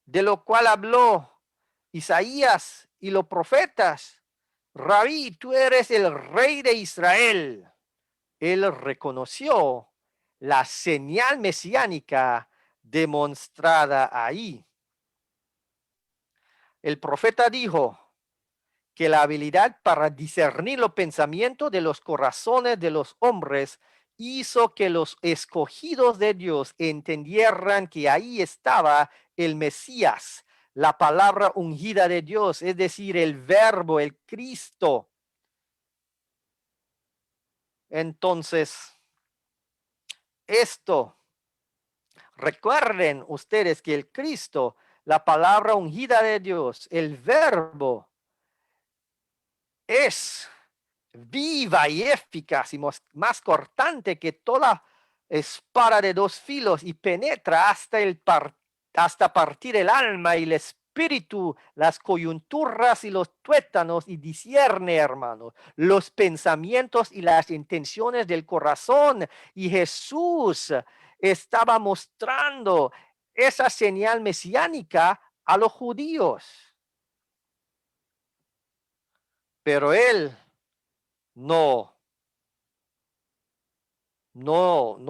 de lo cual habló Isaías y los profetas. Rabí, tú eres el rey de Israel. Él reconoció la señal mesiánica demostrada ahí. El profeta dijo que la habilidad para discernir los pensamientos de los corazones de los hombres hizo que los escogidos de Dios entendieran que ahí estaba el Mesías, la palabra ungida de Dios, es decir, el verbo, el Cristo. Entonces, recuerden ustedes que el Cristo, la palabra ungida de Dios, el verbo, es viva y eficaz y más cortante que toda espada de dos filos y penetra hasta partir el alma y el espíritu, las coyunturas y los tuétanos y discierne, hermanos, los pensamientos y las intenciones del corazón. Y Jesús estaba mostrando esa señal mesiánica a los judíos. Pero él no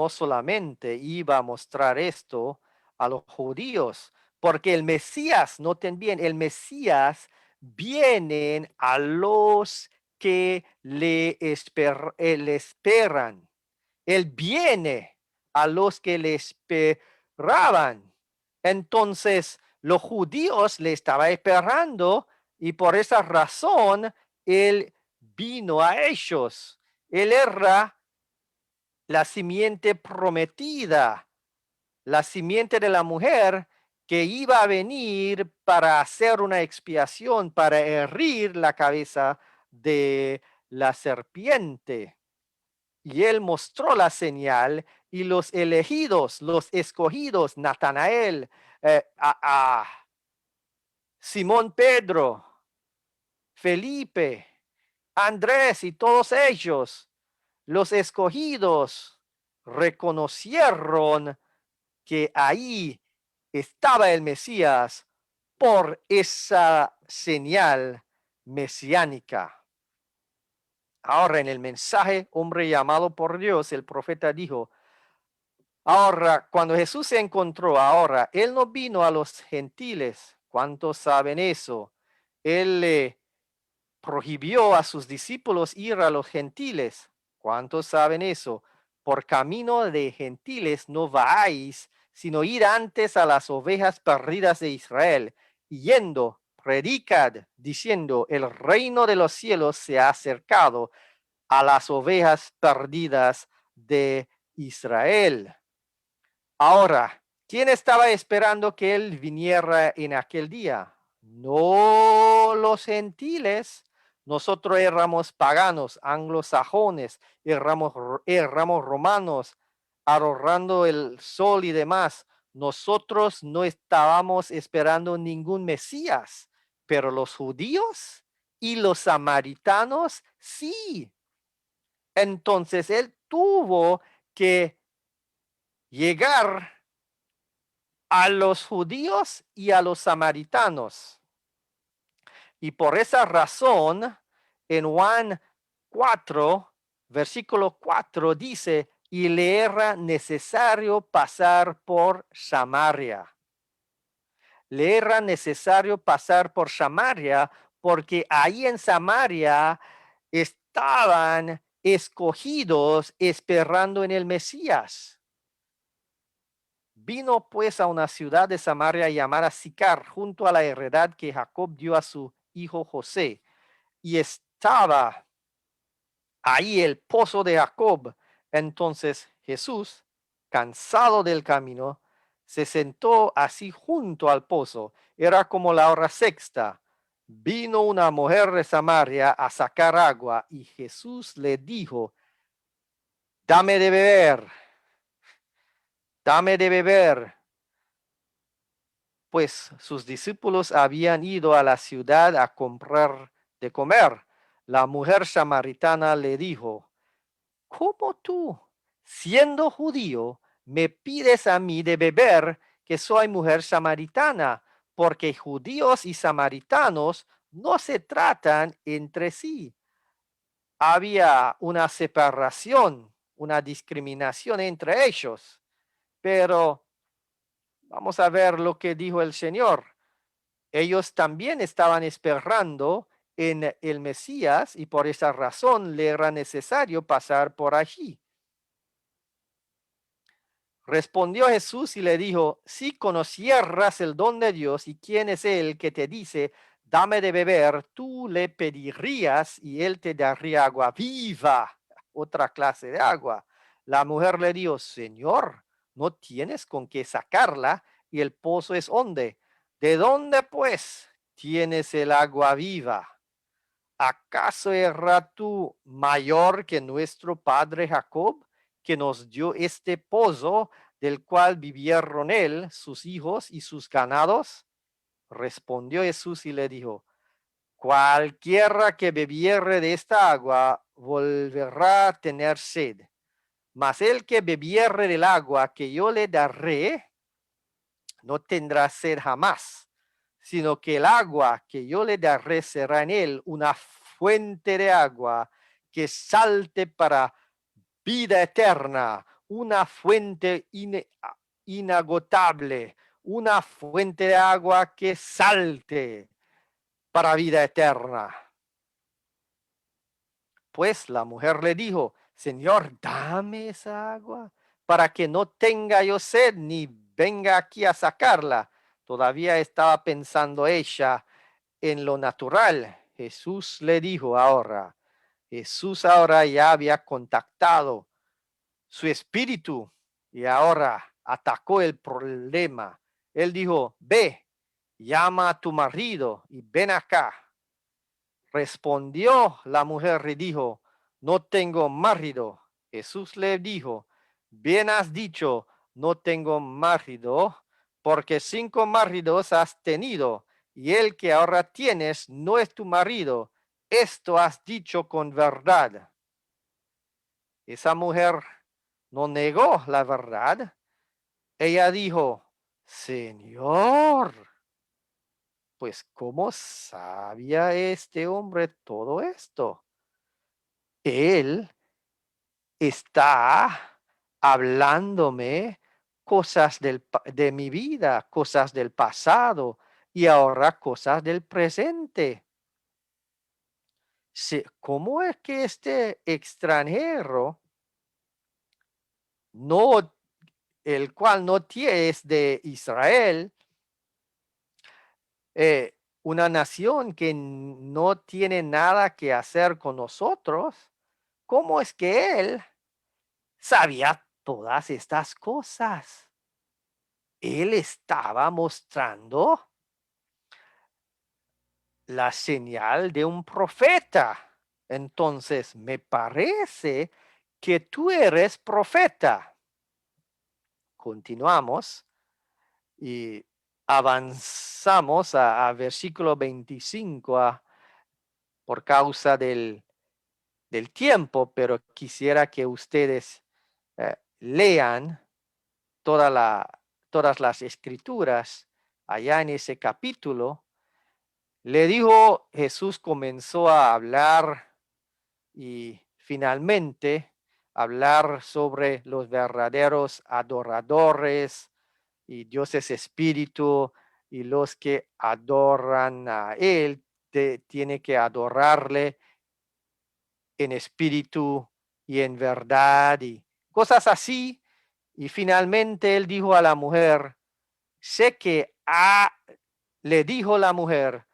solamente iba a mostrar esto a los judíos, porque el Mesías, noten bien, el Mesías viene a los que le esperan. Él viene a los que le esperaban. Entonces, los judíos le estaban esperando y por esa razón él vino a ellos. Él era la simiente prometida, la simiente de la mujer que iba a venir para hacer una expiación, para herir la cabeza de la serpiente. Y él mostró la señal y los elegidos, los escogidos, Natanael, Simón Pedro, Felipe, Andrés y todos ellos, los escogidos, reconocieron que ahí estaba el Mesías por esa señal mesiánica. Ahora en el mensaje, hombre llamado por Dios, el profeta dijo, ahora cuando Jesús se encontró, ahora, él no vino a los gentiles. ¿Cuántos saben eso? Él le prohibió a sus discípulos ir a los gentiles. ¿Cuántos saben eso? Por camino de gentiles no vais, sino ir antes a las ovejas perdidas de Israel. Y yendo, predicad, diciendo, el reino de los cielos se ha acercado a las ovejas perdidas de Israel. Ahora, ¿quién estaba esperando que él viniera en aquel día? No los gentiles. Nosotros éramos paganos, anglosajones, éramos romanos, adorando el sol y demás. Nosotros no estábamos esperando ningún Mesías, pero los judíos y los samaritanos sí. Entonces él tuvo que llegar a los judíos y a los samaritanos. Y por esa razón, en Juan 4, versículo 4 dice, y le era necesario pasar por Samaria. Le era necesario pasar por Samaria porque ahí en Samaria estaban escogidos esperando en el Mesías. Vino pues a una ciudad de Samaria llamada Sicar, junto a la heredad que Jacob dio a su hijo José. Y estaba ahí el pozo de Jacob. Entonces Jesús, cansado del camino, se sentó así junto al pozo. Era como la hora sexta. Vino una mujer de Samaria a sacar agua y Jesús le dijo, dame de beber, dame de beber. Pues sus discípulos habían ido a la ciudad a comprar de comer. La mujer samaritana le dijo, ¿cómo tú, siendo judío, me pides a mí de beber que soy mujer samaritana? Porque judíos y samaritanos no se tratan entre sí. Había una separación, una discriminación entre ellos. Pero vamos a ver lo que dijo el Señor. Ellos también estaban esperando en el Mesías y por esa razón le era necesario pasar por allí. Respondió Jesús y le dijo, si conocieras el don de Dios y quién es el que te dice, dame de beber, tú le pedirías y él te daría agua viva, otra clase de agua. La mujer le dijo, Señor, no tienes con qué sacarla y el pozo es honde. ¿De dónde pues tienes el agua viva? ¿Acaso era tú mayor que nuestro padre Jacob, que nos dio este pozo del cual vivieron él, sus hijos y sus ganados? Respondió Jesús y le dijo, cualquiera que bebiere de esta agua volverá a tener sed, mas el que bebiere del agua que yo le daré no tendrá sed jamás, sino que el agua que yo le daré será en él una fuente de agua que salte para vida eterna, una fuente inagotable, una fuente de agua que salte para vida eterna. Pues la mujer le dijo, Señor, dame esa agua para que no tenga yo sed ni venga aquí a sacarla. Todavía estaba pensando ella en lo natural. Jesús le dijo ahora, Jesús ahora ya había contactado su espíritu y ahora atacó el problema. Él dijo, ve, llama a tu marido y ven acá. Respondió la mujer y dijo, no tengo marido. Jesús le dijo, bien has dicho, no tengo marido, porque 5 maridos has tenido, y el que ahora tienes no es tu marido. Esto has dicho con verdad. Esa mujer no negó la verdad. Ella dijo, Señor, pues ¿cómo sabía este hombre todo esto? Él está hablándome cosas de mi vida, cosas del pasado y ahora cosas del presente. ¿Cómo es que este extranjero, no, el cual no es de Israel, una nación que no tiene nada que hacer con nosotros, ¿cómo es que él sabía todas estas cosas? Él estaba mostrando la señal de un profeta. Entonces, me parece que tú eres profeta. Continuamos y avanzamos a versículo 25 por causa del tiempo, pero quisiera que ustedes lean todas las escrituras allá en ese capítulo. Le dijo, Jesús comenzó a hablar y finalmente hablar sobre los verdaderos adoradores, y Dios es espíritu, y los que adoran a Él tiene que adorarle en espíritu y en verdad, y cosas así. Y finalmente Él dijo a la mujer, sé que le dijo la mujer,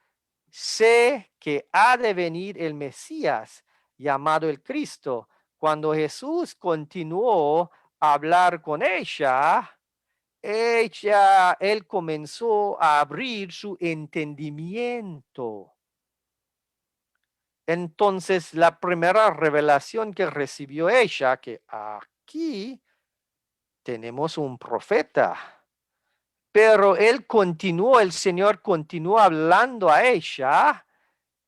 sé que ha de venir el Mesías, llamado el Cristo. Cuando Jesús continuó a hablar con él comenzó a abrir su entendimiento. Entonces, la primera revelación que recibió ella, que aquí tenemos un profeta, pero el Señor continuó hablando a ella,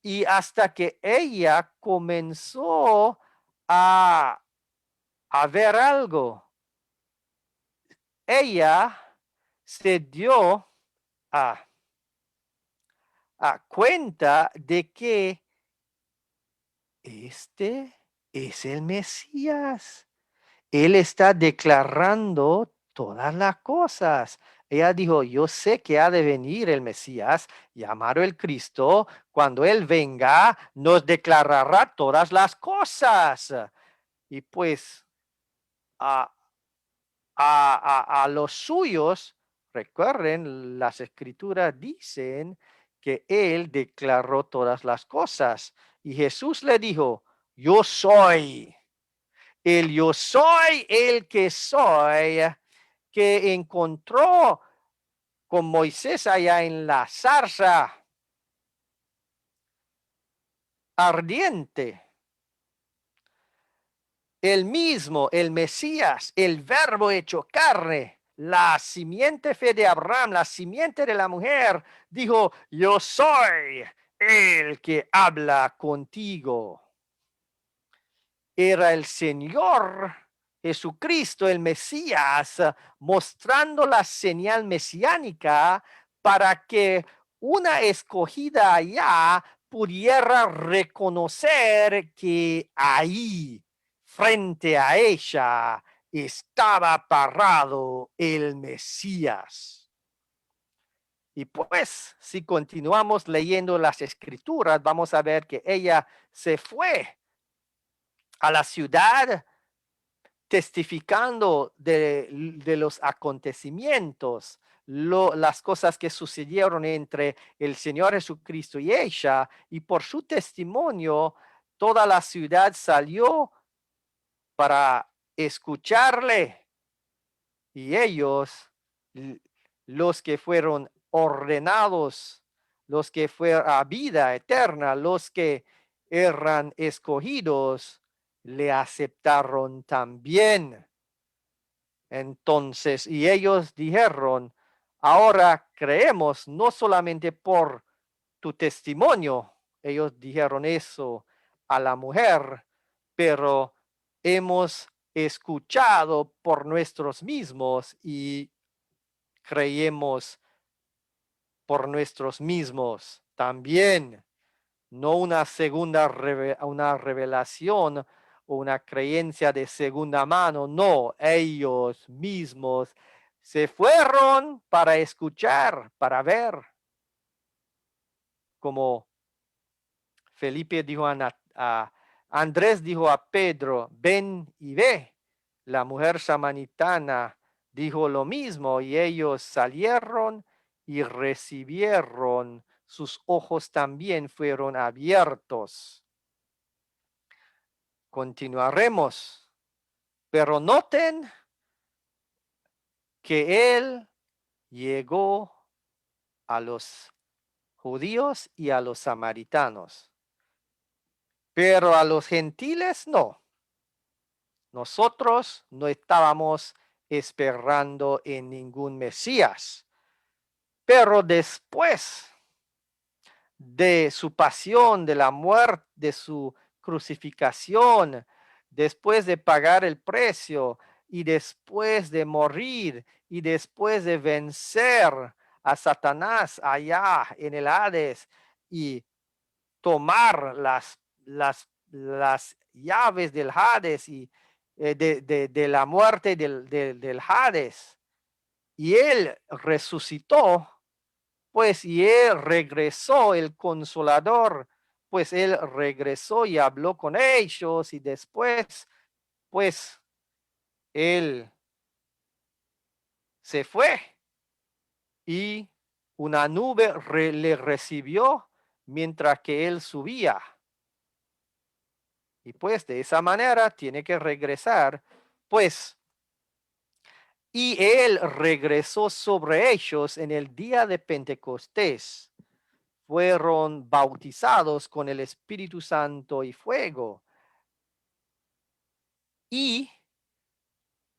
y hasta que ella comenzó a ver algo, ella se dio a cuenta de que este es el Mesías. Él está declarando todas las cosas. Ella dijo, yo sé que ha de venir el Mesías, llamado el Cristo. Cuando Él venga, nos declarará todas las cosas. Y pues a, los suyos, recuerden, las escrituras dicen que Él declaró todas las cosas. Y Jesús le dijo, yo soy. Yo soy el que soy, que encontró con Moisés allá en la zarza ardiente. El mismo, el Mesías, el verbo hecho carne, la simiente fe de Abraham, la simiente de la mujer, dijo, yo soy el que habla contigo. Era el Señor Jesucristo, el Mesías, mostrando la señal mesiánica para que una escogida allá pudiera reconocer que ahí, frente a ella, estaba parado el Mesías. Y pues, si continuamos leyendo las escrituras, vamos a ver que ella se fue a la ciudad testificando de los acontecimientos, las cosas que sucedieron entre el Señor Jesucristo y ella, y por su testimonio toda la ciudad salió para escucharle, y ellos, los que fueron ordenados, los que fueron a vida eterna, los que eran escogidos, le aceptaron también. Entonces, y ellos dijeron, ahora creemos no solamente por tu testimonio, ellos dijeron eso a la mujer, pero hemos escuchado por nuestros mismos y creemos por nuestros mismos también. No una segunda una revelación o una creencia de segunda mano, no, ellos mismos se fueron para escuchar, para ver, como Felipe dijo a Andrés dijo a Pedro, ven y ve. La mujer samaritana dijo lo mismo, y ellos salieron y recibieron sus ojos también fueron abiertos. Continuaremos, pero noten que él llegó a los judíos y a los samaritanos, pero a los gentiles no. Nosotros no estábamos esperando en ningún Mesías, pero después de su pasión, de la muerte, de su crucificación, después de pagar el precio y después de morir y después de vencer a Satanás allá en el Hades y tomar las llaves del Hades y de la muerte del Hades, y él resucitó, pues, y él regresó, el Consolador, pues él regresó y habló con ellos, y después, pues, él se fue y una nube le recibió mientras que él subía. Y pues de esa manera tiene que regresar, pues, y él regresó sobre ellos en el día de Pentecostés. Fueron bautizados con el Espíritu Santo y fuego. Y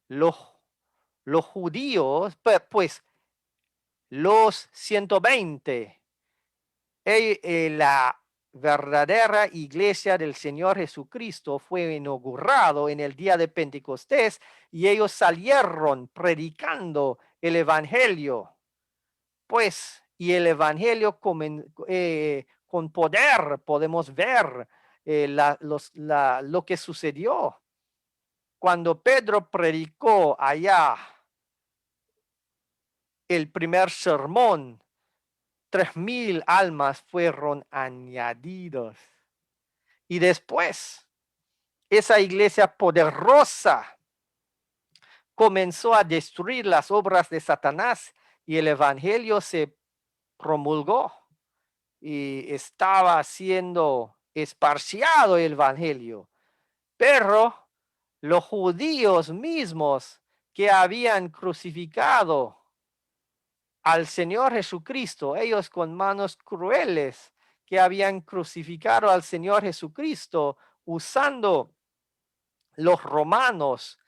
los, los judíos, pues los 120, la verdadera iglesia del Señor Jesucristo fue inaugurado en el día de Pentecostés y ellos salieron predicando el evangelio, pues, y el evangelio con poder podemos ver lo que sucedió cuando Pedro predicó allá el primer sermón. 3,000 almas fueron añadidos. Y después, esa iglesia poderosa comenzó a destruir las obras de Satanás y el evangelio se promulgó y estaba siendo esparciado el evangelio. Pero los judíos mismos que habían crucificado al Señor Jesucristo, ellos con manos crueles que habían crucificado al Señor Jesucristo usando los romanos,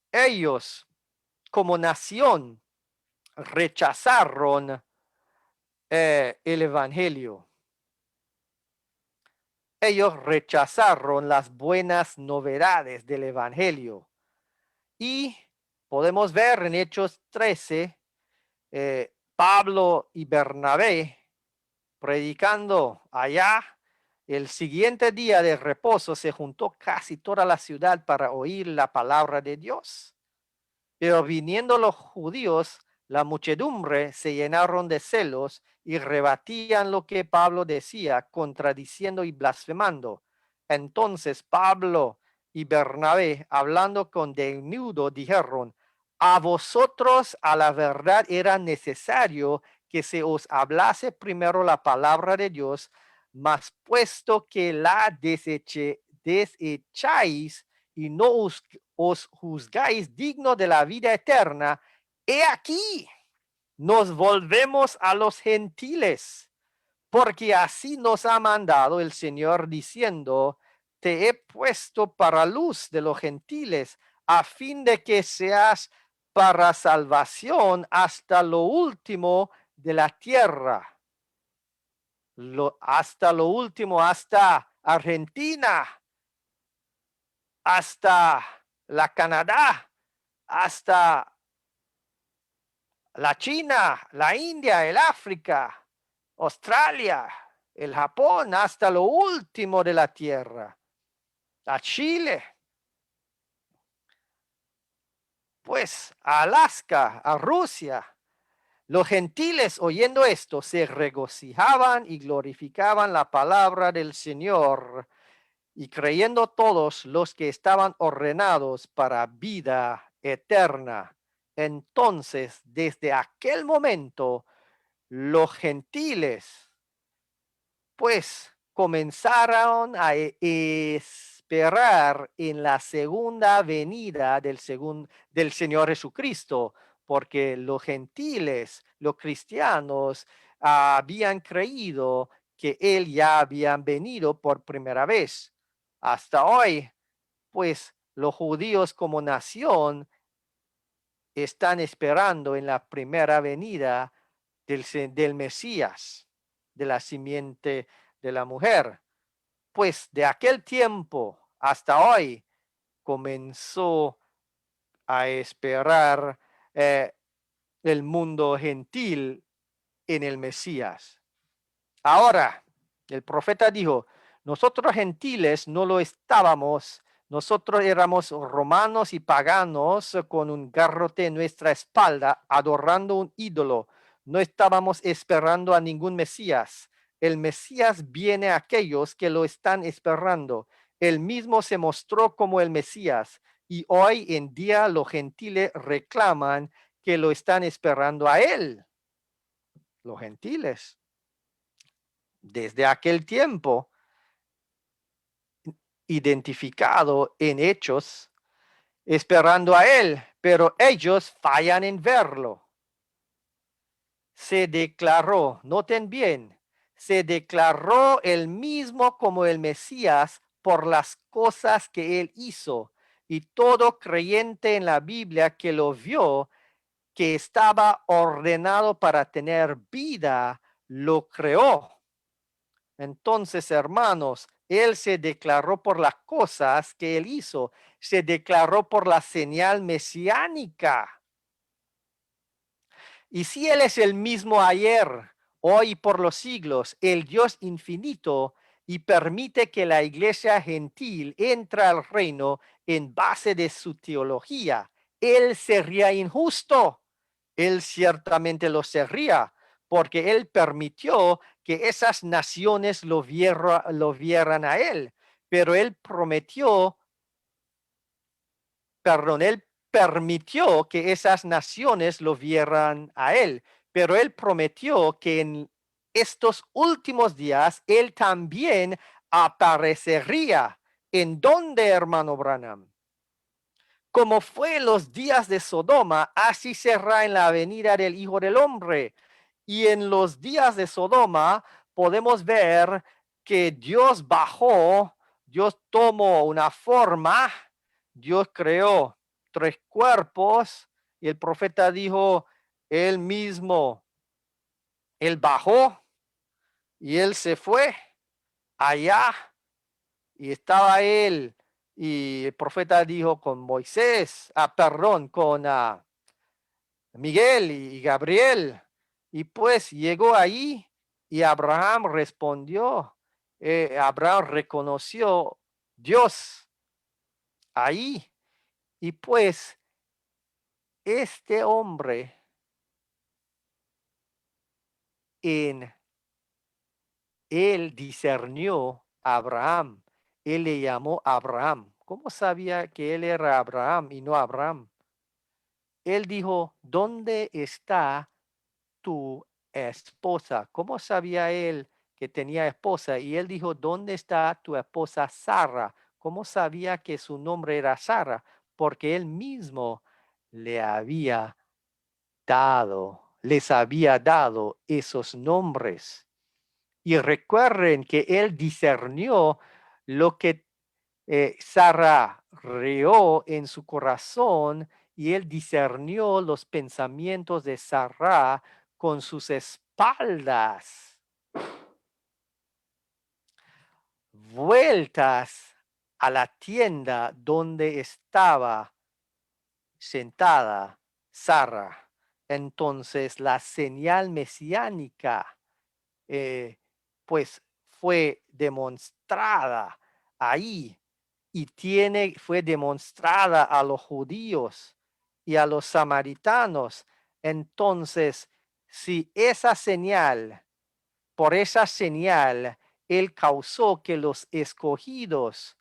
ellos como nación rechazaron el evangelio. Ellos rechazaron las buenas novedades del evangelio. Y podemos ver en Hechos 13, Pablo y Bernabé predicando allá. El siguiente día de reposo se juntó casi toda la ciudad para oír la palabra de Dios. Pero viniendo los judíos, la muchedumbre se llenaron de celos y rebatían lo que Pablo decía, contradiciendo y blasfemando. Entonces Pablo y Bernabé, hablando con denudo, dijeron: a vosotros a la verdad era necesario que se os hablase primero la palabra de Dios, mas puesto que la desecháis y no os juzgáis digno de la vida eterna, he aquí, nos volvemos a los gentiles, porque así nos ha mandado el Señor diciendo: te he puesto para luz de los gentiles, a fin de que seas para salvación hasta lo último de la tierra. Hasta lo último, hasta Argentina, hasta la Canadá, hasta la China, la India, el África, Australia, el Japón, hasta lo último de la tierra, a Chile, pues a Alaska, a Rusia. Los gentiles, oyendo esto, se regocijaban y glorificaban la palabra del Señor, y creyendo todos los que estaban ordenados para vida eterna. Entonces, desde aquel momento, los gentiles pues comenzaron a esperar en la segunda venida del Señor Jesucristo, porque los gentiles, los cristianos, habían creído que Él ya habían venido por primera vez. Hasta hoy, pues los judíos como nación están esperando en la primera venida del Mesías, de la simiente de la mujer. Pues de aquel tiempo hasta hoy comenzó a esperar el mundo gentil en el Mesías. Ahora, el profeta dijo, nosotros gentiles no lo estábamos, nosotros éramos romanos y paganos con un garrote en nuestra espalda, adorando un ídolo. No estábamos esperando a ningún Mesías. El Mesías viene a aquellos que lo están esperando. Él mismo se mostró como el Mesías y hoy en día los gentiles reclaman que lo están esperando a él. Los gentiles. Desde aquel tiempo, identificado en hechos, esperando a él, pero ellos fallan en verlo. Se declaró, noten bien, se declaró él mismo como el Mesías por las cosas que él hizo, y todo creyente en la Biblia que lo vio, que estaba ordenado para tener vida, lo creó. Entonces, hermanos, él se declaró por las cosas que él hizo, se declaró por la señal mesiánica. Y si él es el mismo ayer, hoy y por los siglos, el Dios infinito, y permite que la iglesia gentil entre al reino en base de su teología, él sería injusto. Él ciertamente lo sería, porque él permitió que esas naciones lo vieran a él, pero él prometió, perdón, él permitió que esas naciones lo vieran a él, pero él prometió que en estos últimos días él también aparecería. ¿En dónde, hermano Branham? Como fue en los días de Sodoma, así será en la venida del Hijo del Hombre. Y en los días de Sodoma podemos ver que Dios bajó, Dios tomó una forma, Dios creó 3 cuerpos y el profeta dijo, él mismo, él bajó y él se fue allá y estaba él. Y el profeta dijo con Moisés, perdón, con Miguel y Gabriel. Y pues llegó ahí y Abraham respondió, Abraham reconoció Dios ahí. Y pues este hombre él discernió a Abraham, él le llamó Abraham. ¿Cómo sabía que él era Abraham y no Abraham? Él dijo, ¿dónde está tu esposa? ¿Cómo sabía él que tenía esposa? Y él dijo, ¿dónde está tu esposa Sara? ¿Cómo sabía que su nombre era Sara? Porque él mismo le había les había dado esos nombres. Y recuerden que él discernió lo que Sara rió en su corazón y él discernió los pensamientos de Sara con sus espaldas vueltas a la tienda donde estaba sentada Sara. Entonces la señal mesiánica pues fue demostrada ahí y fue demostrada a los judíos y a los samaritanos. Entonces, si por esa señal, él causó que los escogidos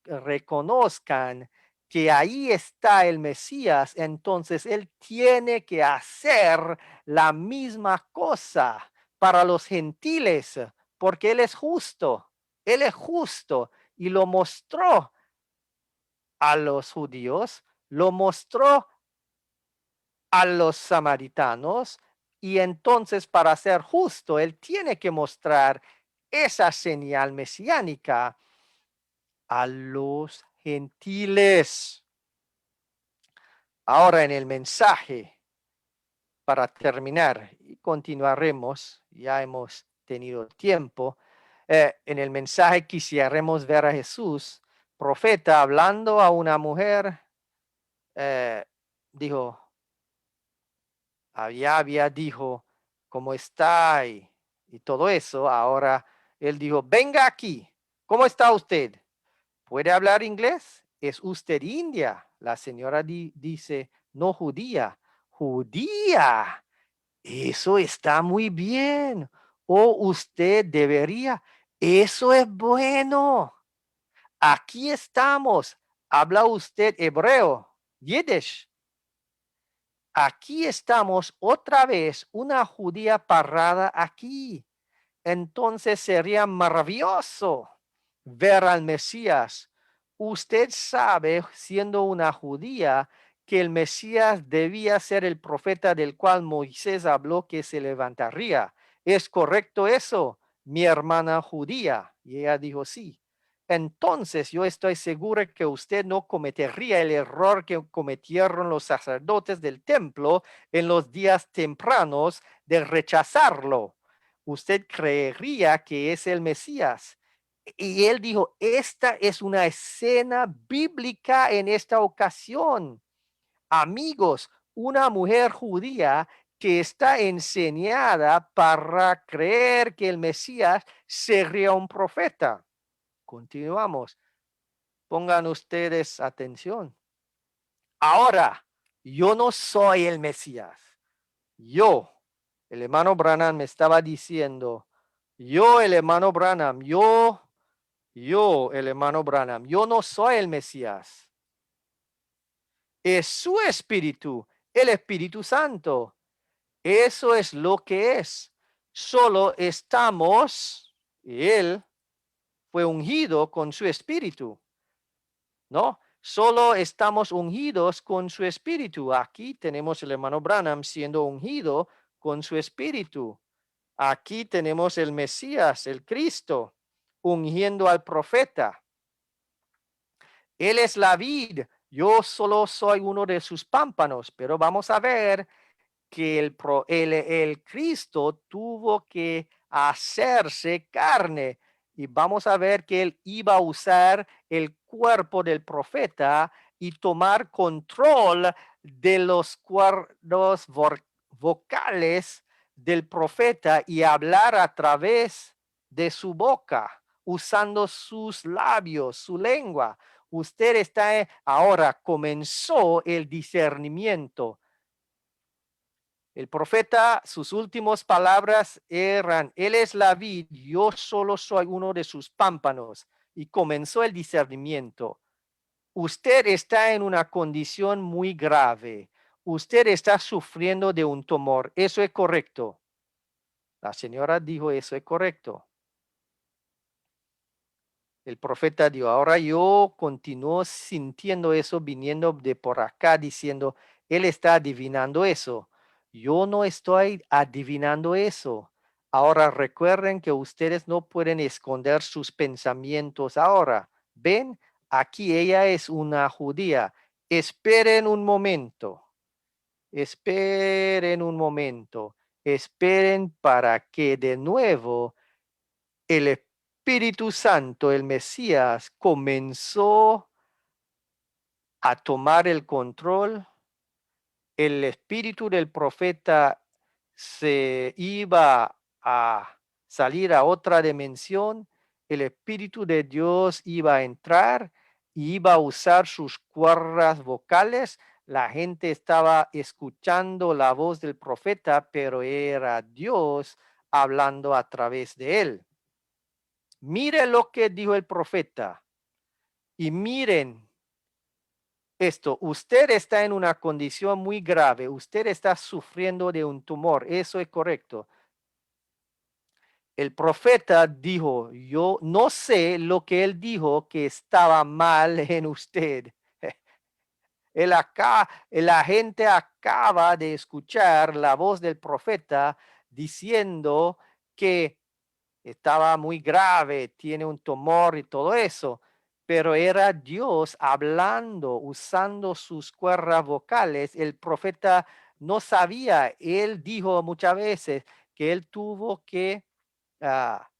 reconozcan que ahí está el Mesías, entonces él tiene que hacer la misma cosa para los gentiles, porque Él es justo. Él es justo y lo mostró a los judíos, lo mostró a los samaritanos, y entonces para ser justo, Él tiene que mostrar esa señal mesiánica a los gentiles. Ahora en el mensaje, para terminar, y continuaremos, ya hemos tenido tiempo, en el mensaje quisiéramos ver a Jesús, profeta, hablando a una mujer, dijo, dijo, ¿cómo está? Y todo eso. Ahora él dijo, venga aquí, ¿cómo está usted? ¿Puede hablar inglés? ¿Es usted india? La señora dice, no judía. Judía. Eso está muy bien. O usted debería. Eso es bueno. Aquí estamos. ¿Habla usted hebreo? Yiddish. Aquí estamos otra vez, una judía parada aquí. Entonces sería maravilloso ver al Mesías. Usted sabe, siendo una judía, que el Mesías debía ser el profeta del cual Moisés habló que se levantaría. ¿Es correcto eso, mi hermana judía? Y ella dijo sí. Entonces yo estoy segura que usted no cometería el error que cometieron los sacerdotes del templo en los días tempranos de rechazarlo. Usted creería que es el Mesías. Y él dijo, esta es una escena bíblica en esta ocasión. Amigos, una mujer judía que está enseñada para creer que el Mesías sería un profeta. Continuamos. Pongan ustedes atención. Ahora, yo no soy el Mesías. El hermano Branham me estaba diciendo, el hermano Branham, el hermano Branham, yo no soy el Mesías. Es su espíritu, el Espíritu Santo. Eso es lo que es. Solo estamos, él fue ungido con su espíritu, ¿no? Solo estamos ungidos con su espíritu. Aquí tenemos el hermano Branham siendo ungido con su espíritu. Aquí tenemos el Mesías, el Cristo, ungiendo al profeta. Él es la vid, yo solo soy uno de sus pámpanos, pero vamos a ver que el Cristo tuvo que hacerse carne, y vamos a ver que él iba a usar el cuerpo del profeta y tomar control de los cuerdos vocales del profeta y hablar a través de su boca, usando sus labios, su lengua. Usted está ahora, comenzó el discernimiento. El profeta, sus últimas palabras eran, él es la vid, yo solo soy uno de sus pámpanos. Y comenzó el discernimiento. Usted está en una condición muy grave. Usted está sufriendo de un tumor. Eso es correcto. La señora dijo, eso es correcto. El profeta dijo, ahora yo continúo sintiendo eso, viniendo de por acá, diciendo, él está adivinando eso. Yo no estoy adivinando eso. Ahora recuerden que ustedes no pueden esconder sus pensamientos ahora. ¿Ven? Aquí ella es una judía. Esperen un momento. Esperen un momento. Esperen para que de nuevo el Espíritu Santo, el Mesías, comenzó a tomar el control. El espíritu del profeta se iba a salir a otra dimensión. El Espíritu de Dios iba a entrar y iba a usar sus cuerdas vocales. La gente estaba escuchando la voz del profeta, pero era Dios hablando a través de él. Mire lo que dijo el profeta y miren esto. Usted está en una condición muy grave. Usted está sufriendo de un tumor. Eso es correcto. el profeta dijo, yo no sé lo que él dijo que estaba mal en usted. La gente acaba de escuchar la voz del profeta diciendo que estaba muy grave, tiene un tumor y todo eso, pero era Dios hablando, usando sus cuerdas vocales. El profeta no sabía, él dijo muchas veces que él tuvo que ah,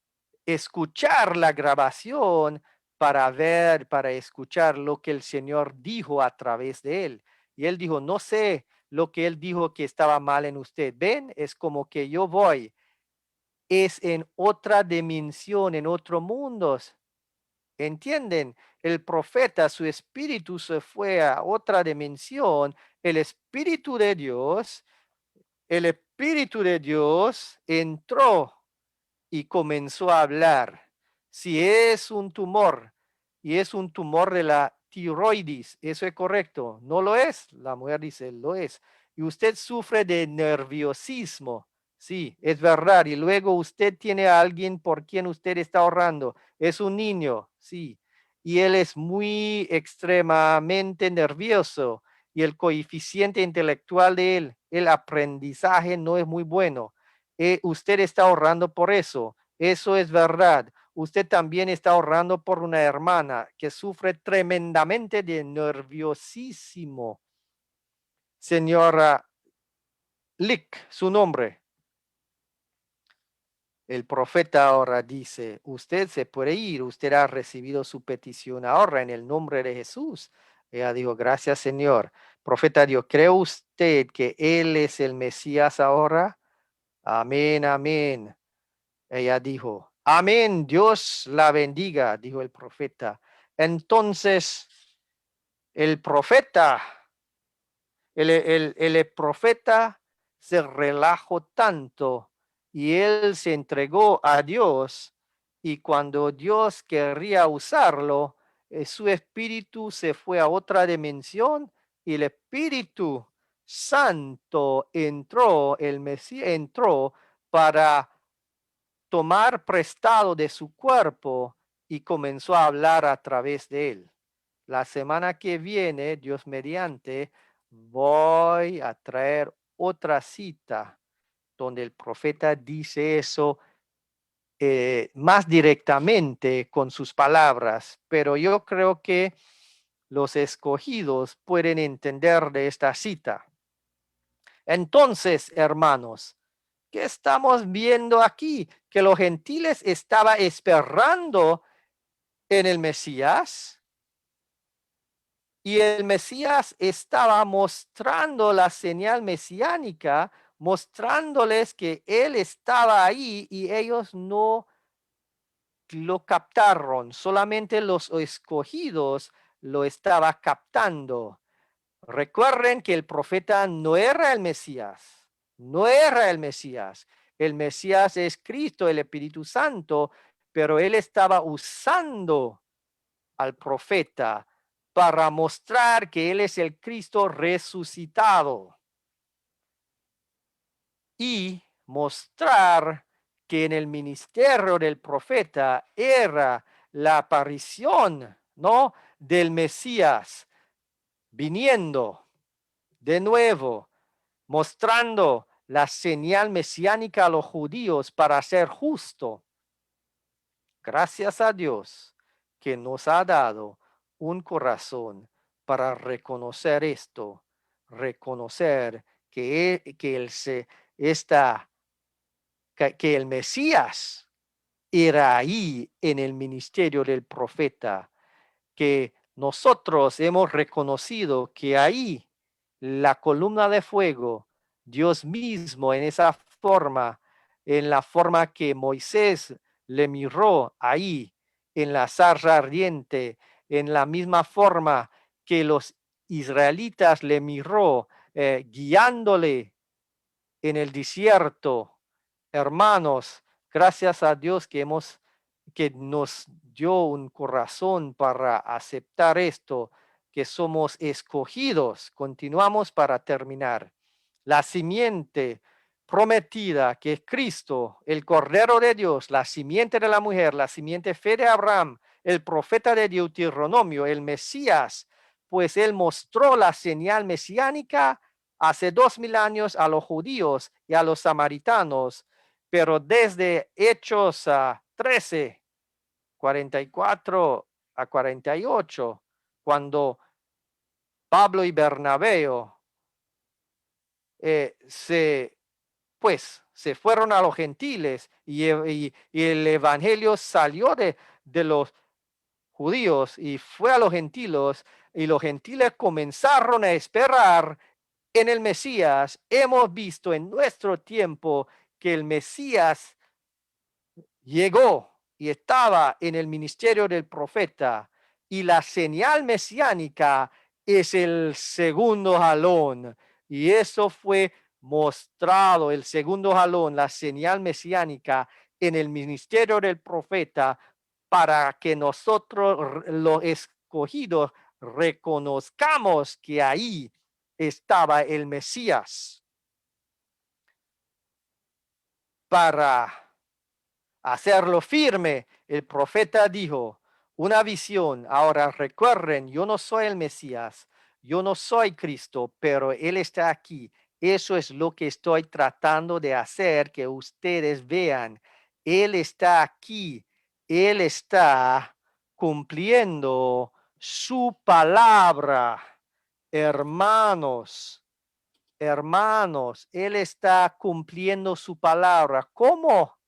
escuchar la grabación para ver, para escuchar lo que el Señor dijo a través de él. Y él dijo, no sé lo que él dijo que estaba mal en usted. Ven, es como que yo voy, es en otra dimensión, en otro mundo. ¿Entienden? El profeta, su espíritu se fue a otra dimensión. El espíritu de Dios entró y comenzó a hablar. Si es un tumor y es un tumor de la tiroides, eso es correcto. No lo es. La mujer dice, lo es. Y usted sufre de nerviosismo. Sí, es verdad. Y luego usted tiene a alguien por quien usted está ahorrando. Es un niño, sí. Y él es muy extremadamente nervioso. Y el coeficiente intelectual de él, el aprendizaje no es muy bueno. Usted está ahorrando por eso. Eso es verdad. Usted también está ahorrando por una hermana que sufre tremendamente de nerviosísimo. Señora Lick, su nombre. El profeta ahora dice, usted se puede ir, usted ha recibido su petición ahora en el nombre de Jesús. Ella dijo, gracias Señor. Profeta Dios, ¿cree usted que Él es el Mesías ahora? Amén, amén. Ella dijo, amén, Dios la bendiga, dijo el profeta. Entonces, el profeta, el profeta se relajó tanto y él se entregó a Dios y cuando Dios quería usarlo, su espíritu se fue a otra dimensión y el Espíritu Santo entró, el Mesías entró para tomar prestado de su cuerpo y comenzó a hablar a través de él. La semana que viene, Dios mediante, voy a traer otra cita donde el profeta dice eso más directamente con sus palabras, pero yo creo que los escogidos pueden entender de esta cita. Entonces, hermanos, ¿qué estamos viendo aquí? Que los gentiles estaban esperando en el Mesías y el Mesías estaba mostrando la señal mesiánica, mostrándoles que él estaba ahí y ellos no lo captaron, solamente los escogidos lo estaba captando. Recuerden que el profeta no era el Mesías, no era el Mesías. El Mesías es Cristo, el Espíritu Santo, pero él estaba usando al profeta para mostrar que él es el Cristo resucitado y mostrar que en el ministerio del profeta era la aparición, ¿no?, del Mesías viniendo de nuevo, mostrando la señal mesiánica a los judíos para ser justo. Gracias a Dios que nos ha dado un corazón para reconocer esto, reconocer que el Mesías era ahí en el ministerio del profeta, que nosotros hemos reconocido que ahí la columna de fuego, Dios mismo en esa forma, en la forma que Moisés le miró ahí, en la zarza ardiente, en la misma forma que los israelitas le miró, guiándole en el desierto. Hermanos, gracias a Dios que nos dio un corazón para aceptar esto, que somos escogidos. Continuamos para terminar. La simiente prometida, que es Cristo, el Cordero de Dios, la simiente de la mujer, la simiente fe de Abraham, el profeta de Deuteronomio, el Mesías, pues él mostró la señal mesiánica hace 2000 años a los judíos y a los samaritanos, pero desde Hechos 13, 44 a 48, cuando Pablo y Bernabé se fueron a los gentiles y el evangelio salió de los judíos y fue a los gentiles y los gentiles comenzaron a esperar en el Mesías. Hemos visto en nuestro tiempo que el Mesías llegó y estaba en el ministerio del profeta, y la señal mesiánica es el segundo jalón, y eso fue mostrado, el segundo jalón, la señal mesiánica en el ministerio del profeta, para que nosotros los escogidos reconozcamos que ahí estaba el Mesías. Para hacerlo firme, el profeta dijo una visión. Ahora recuerden, yo no soy el Mesías, yo no soy Cristo, pero Él está aquí. Eso es lo que estoy tratando de hacer, que ustedes vean. Él está aquí, Él está cumpliendo su palabra. Hermanos, Él está cumpliendo su palabra. ¿Cómo?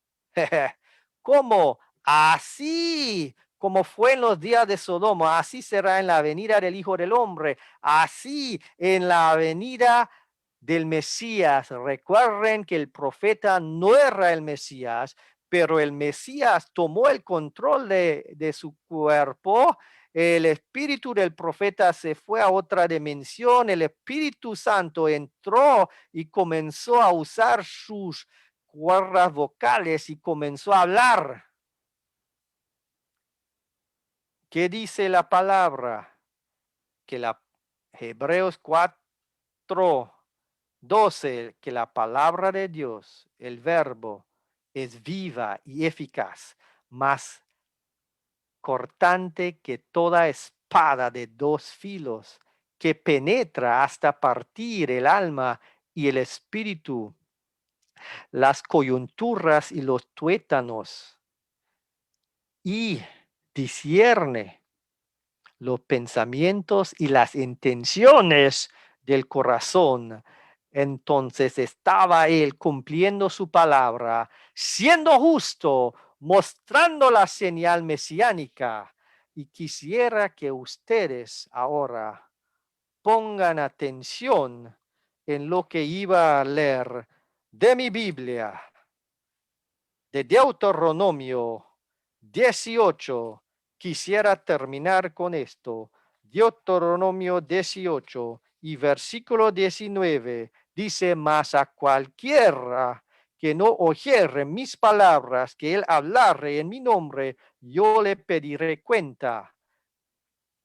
¿Cómo? Así como fue en los días de Sodoma, así será en la venida del Hijo del Hombre, así en la venida del Mesías. Recuerden que el profeta no era el Mesías, pero el Mesías tomó el control de su cuerpo. El espíritu del profeta se fue a otra dimensión, el Espíritu Santo entró y comenzó a usar sus cuerdas vocales y comenzó a hablar. ¿Qué dice la palabra? Que Hebreos 4:12, que la palabra de Dios, el verbo, es viva y eficaz, más cortante que toda espada de 2 filos, que penetra hasta partir el alma y el espíritu, las coyunturas y los tuétanos, y discierne los pensamientos y las intenciones del corazón. Entonces estaba él cumpliendo su palabra, siendo justo, mostrando la señal mesiánica. Y quisiera que ustedes ahora pongan atención en lo que iba a leer de mi Biblia, de Deuteronomio 18. Quisiera terminar con esto. Deuteronomio 18 y versículo 19 dice: mas a cualquiera que no oyere mis palabras, que él hablare en mi nombre, yo le pediré cuenta.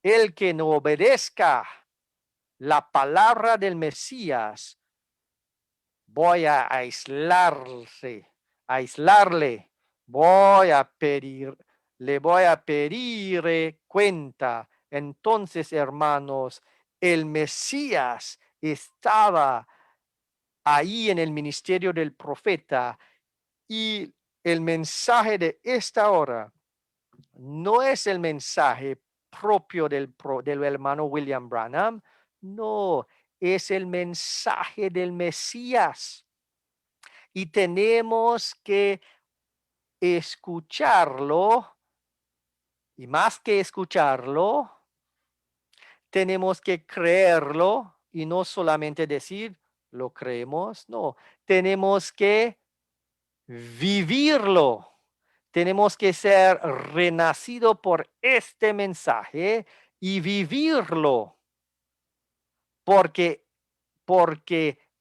El que no obedezca la palabra del Mesías, voy a aislarle, le voy a pedir cuenta. Entonces, hermanos, el Mesías estaba ahí en el ministerio del profeta, y el mensaje de esta hora no es el mensaje propio del hermano William Branham, no, es el mensaje del Mesías. Y tenemos que escucharlo, y más que escucharlo, tenemos que creerlo, y no solamente decir lo creemos, no, tenemos que vivirlo. Tenemos que ser renacido por este mensaje y vivirlo, porque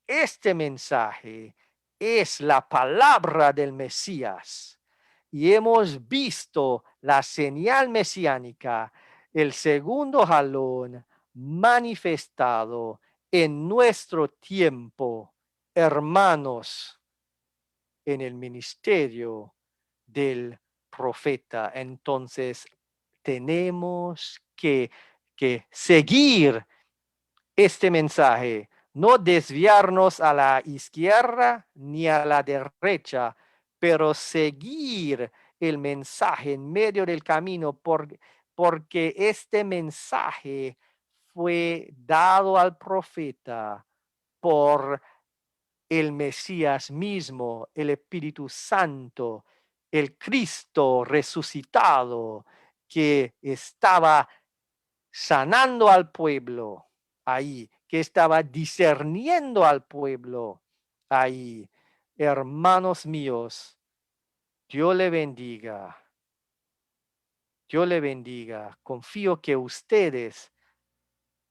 este mensaje es la palabra del Mesías. Y hemos visto la señal mesiánica, el segundo jalón manifestado en nuestro tiempo. Hermanos, en el ministerio del profeta. Entonces, tenemos que seguir este mensaje, no desviarnos a la izquierda ni a la derecha, pero seguir el mensaje en medio del camino, porque este mensaje fue dado al profeta por el Mesías mismo, el Espíritu Santo, el Cristo resucitado que estaba sanando al pueblo ahí, que estaba discerniendo al pueblo ahí. Hermanos míos, Dios le bendiga. Dios le bendiga. Confío que ustedes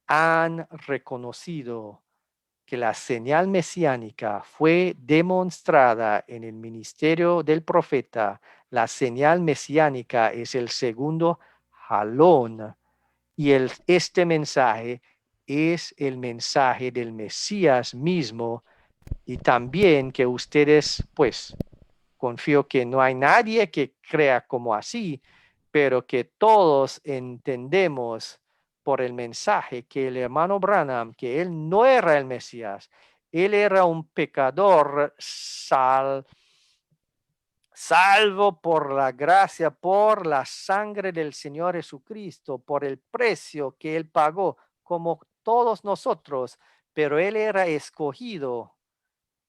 han reconocido que la señal mesiánica fue demostrada en el ministerio del profeta. La señal mesiánica es el segundo jalón y este mensaje es el mensaje del Mesías mismo, y también que ustedes, pues, confío que no hay nadie que crea como así, pero que todos entendemos por el mensaje que el hermano Branham, que él no era el Mesías, él era un pecador salvo por la gracia, por la sangre del Señor Jesucristo, por el precio que él pagó, como todos nosotros, pero él era escogido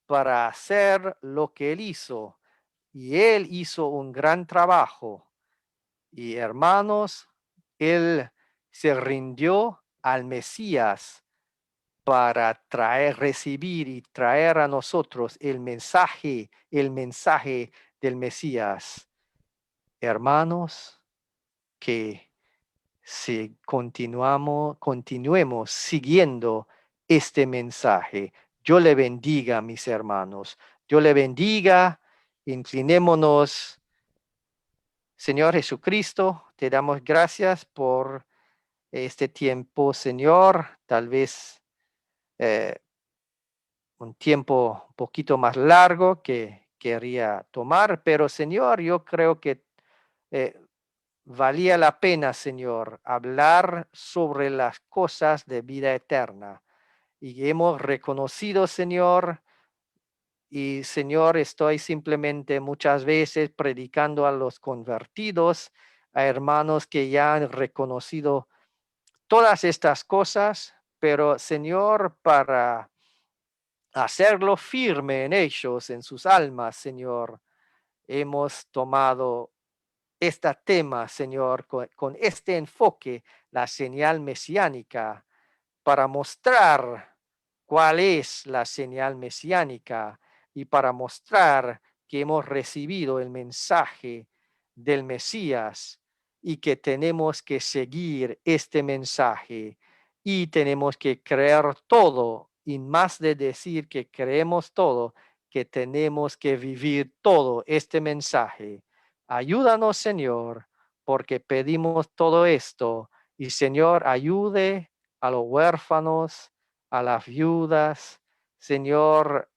para hacer lo que él hizo, y él hizo un gran trabajo. Y hermanos, él se rindió al Mesías para recibir y traer a nosotros el mensaje del Mesías. Hermanos, que si continuemos siguiendo este mensaje. Yo le bendiga, mis hermanos. Yo le bendiga. Inclinémonos. Señor Jesucristo, te damos gracias por este tiempo, Señor. Tal vez un tiempo un poquito más largo que quería tomar, pero Señor, yo creo que valía la pena, Señor, hablar sobre las cosas de vida eterna. Y hemos reconocido, Señor, y Señor, estoy simplemente muchas veces predicando a los convertidos, a hermanos que ya han reconocido todas estas cosas, pero Señor, para hacerlo firme en ellos, en sus almas, Señor, hemos tomado este tema, Señor, con este enfoque, la señal mesiánica, para mostrar cuál es la señal mesiánica y para mostrar que hemos recibido el mensaje del Mesías y que tenemos que seguir este mensaje y tenemos que creer todo, y más de decir que creemos todo, que tenemos que vivir todo este mensaje. Ayúdanos, Señor, porque pedimos todo esto, y Señor, ayude a los huérfanos, a las viudas. Señor,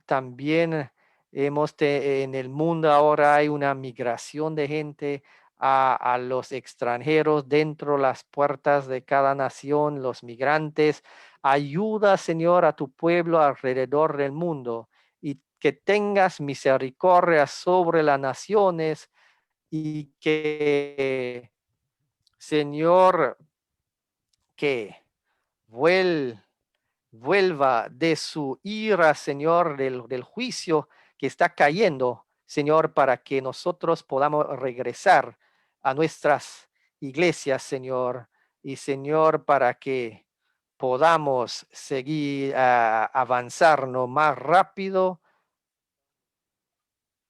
también en el mundo ahora hay una migración de gente a los extranjeros dentro de las puertas de cada nación, los migrantes. Ayuda, Señor, a tu pueblo alrededor del mundo, y que tengas misericordia sobre las naciones, y que, Señor, que vuelva de su ira, Señor, del juicio que está cayendo, Señor, para que nosotros podamos regresar a nuestras iglesias, Señor, y Señor, para que podamos seguir avanzando más rápido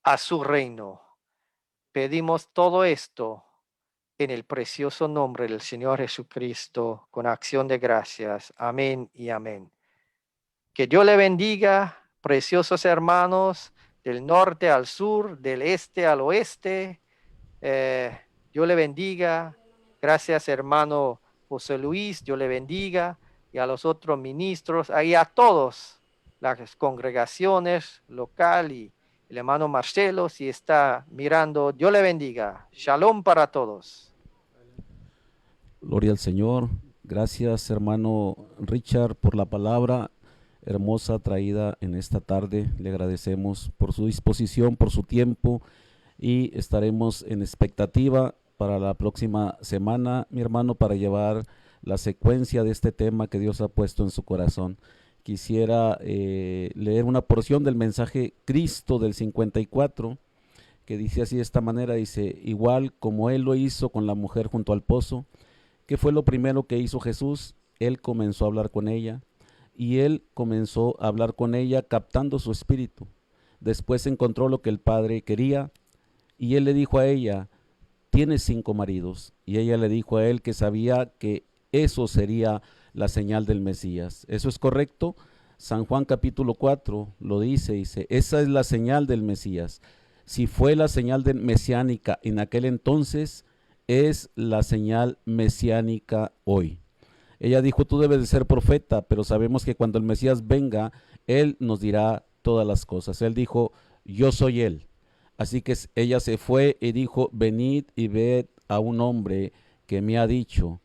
a su reino. Pedimos todo esto en el precioso nombre del Señor Jesucristo, con acción de gracias. Amén y amén. Que Dios le bendiga, preciosos hermanos, del norte al sur, del este al oeste. Dios le bendiga. Gracias, hermano José Luis. Dios le bendiga. Y a los otros ministros, y a todos las congregaciones local El hermano Marcelo, si está mirando, Dios le bendiga. Shalom para todos. Gloria al Señor. Gracias, hermano Richard, por la palabra hermosa traída en esta tarde. Le agradecemos por su disposición, por su tiempo, y estaremos en expectativa para la próxima semana, mi hermano, para llevar la secuencia de este tema que Dios ha puesto en su corazón. Quisiera leer una porción del mensaje Cristo del 54, que dice así de esta manera, dice: igual como Él lo hizo con la mujer junto al pozo, ¿qué fue lo primero que hizo Jesús? Él comenzó a hablar con ella, y Él comenzó a hablar con ella captando su espíritu. Después encontró lo que el Padre quería, y Él le dijo a ella: tienes 5 maridos. Y ella le dijo a Él que sabía que eso sería la señal del Mesías. ¿Eso es correcto? San Juan capítulo 4 lo dice, esa es la señal del Mesías. Si fue la señal mesiánica en aquel entonces, es la señal mesiánica hoy. Ella dijo: tú debes de ser profeta, pero sabemos que cuando el Mesías venga, Él nos dirá todas las cosas. Él dijo: yo soy Él. Así que ella se fue y dijo: venid y ved a un hombre que me ha dicho.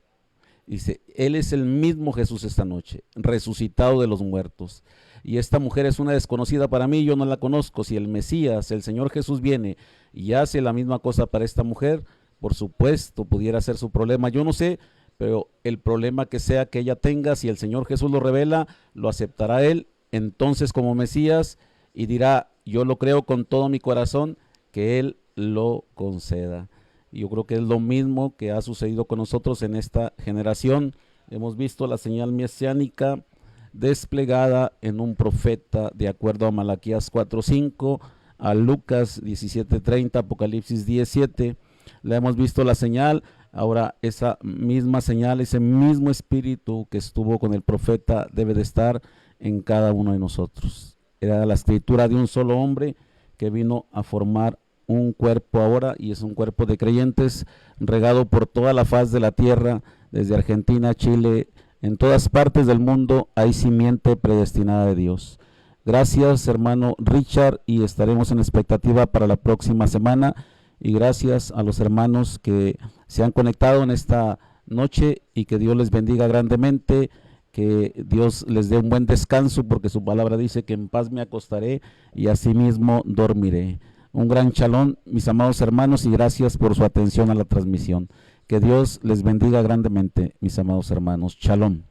Dice, Él es el mismo Jesús esta noche, resucitado de los muertos. Y esta mujer es una desconocida para mí, yo no la conozco. Si el Mesías, el Señor Jesús, viene y hace la misma cosa para esta mujer, por supuesto, pudiera ser su problema. Yo no sé, pero el problema que sea que ella tenga, si el Señor Jesús lo revela, lo aceptará Él entonces como Mesías y dirá: yo lo creo con todo mi corazón, que Él lo conceda. Yo creo que es lo mismo que ha sucedido con nosotros en esta generación. Hemos visto la señal mesiánica desplegada en un profeta, de acuerdo a Malaquías 4:5, a Lucas 17:30, Apocalipsis 10:7. Le hemos visto la señal. Ahora esa misma señal, ese mismo espíritu que estuvo con el profeta debe de estar en cada uno de nosotros. Era la escritura de un solo hombre que vino a formar un cuerpo ahora, y es un cuerpo de creyentes regado por toda la faz de la tierra, desde Argentina, Chile, en todas partes del mundo hay simiente predestinada de Dios. Gracias, hermano Richard, y estaremos en expectativa para la próxima semana, y gracias a los hermanos que se han conectado en esta noche, y que Dios les bendiga grandemente, que Dios les dé un buen descanso, porque su palabra dice que en paz me acostaré y asimismo dormiré. Un gran shalom, mis amados hermanos, y gracias por su atención a la transmisión. Que Dios les bendiga grandemente, mis amados hermanos. Shalom.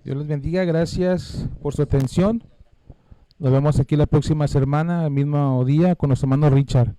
Dios les bendiga, gracias por su atención. Nos vemos aquí la próxima semana, el mismo día, con nuestro hermano Richard.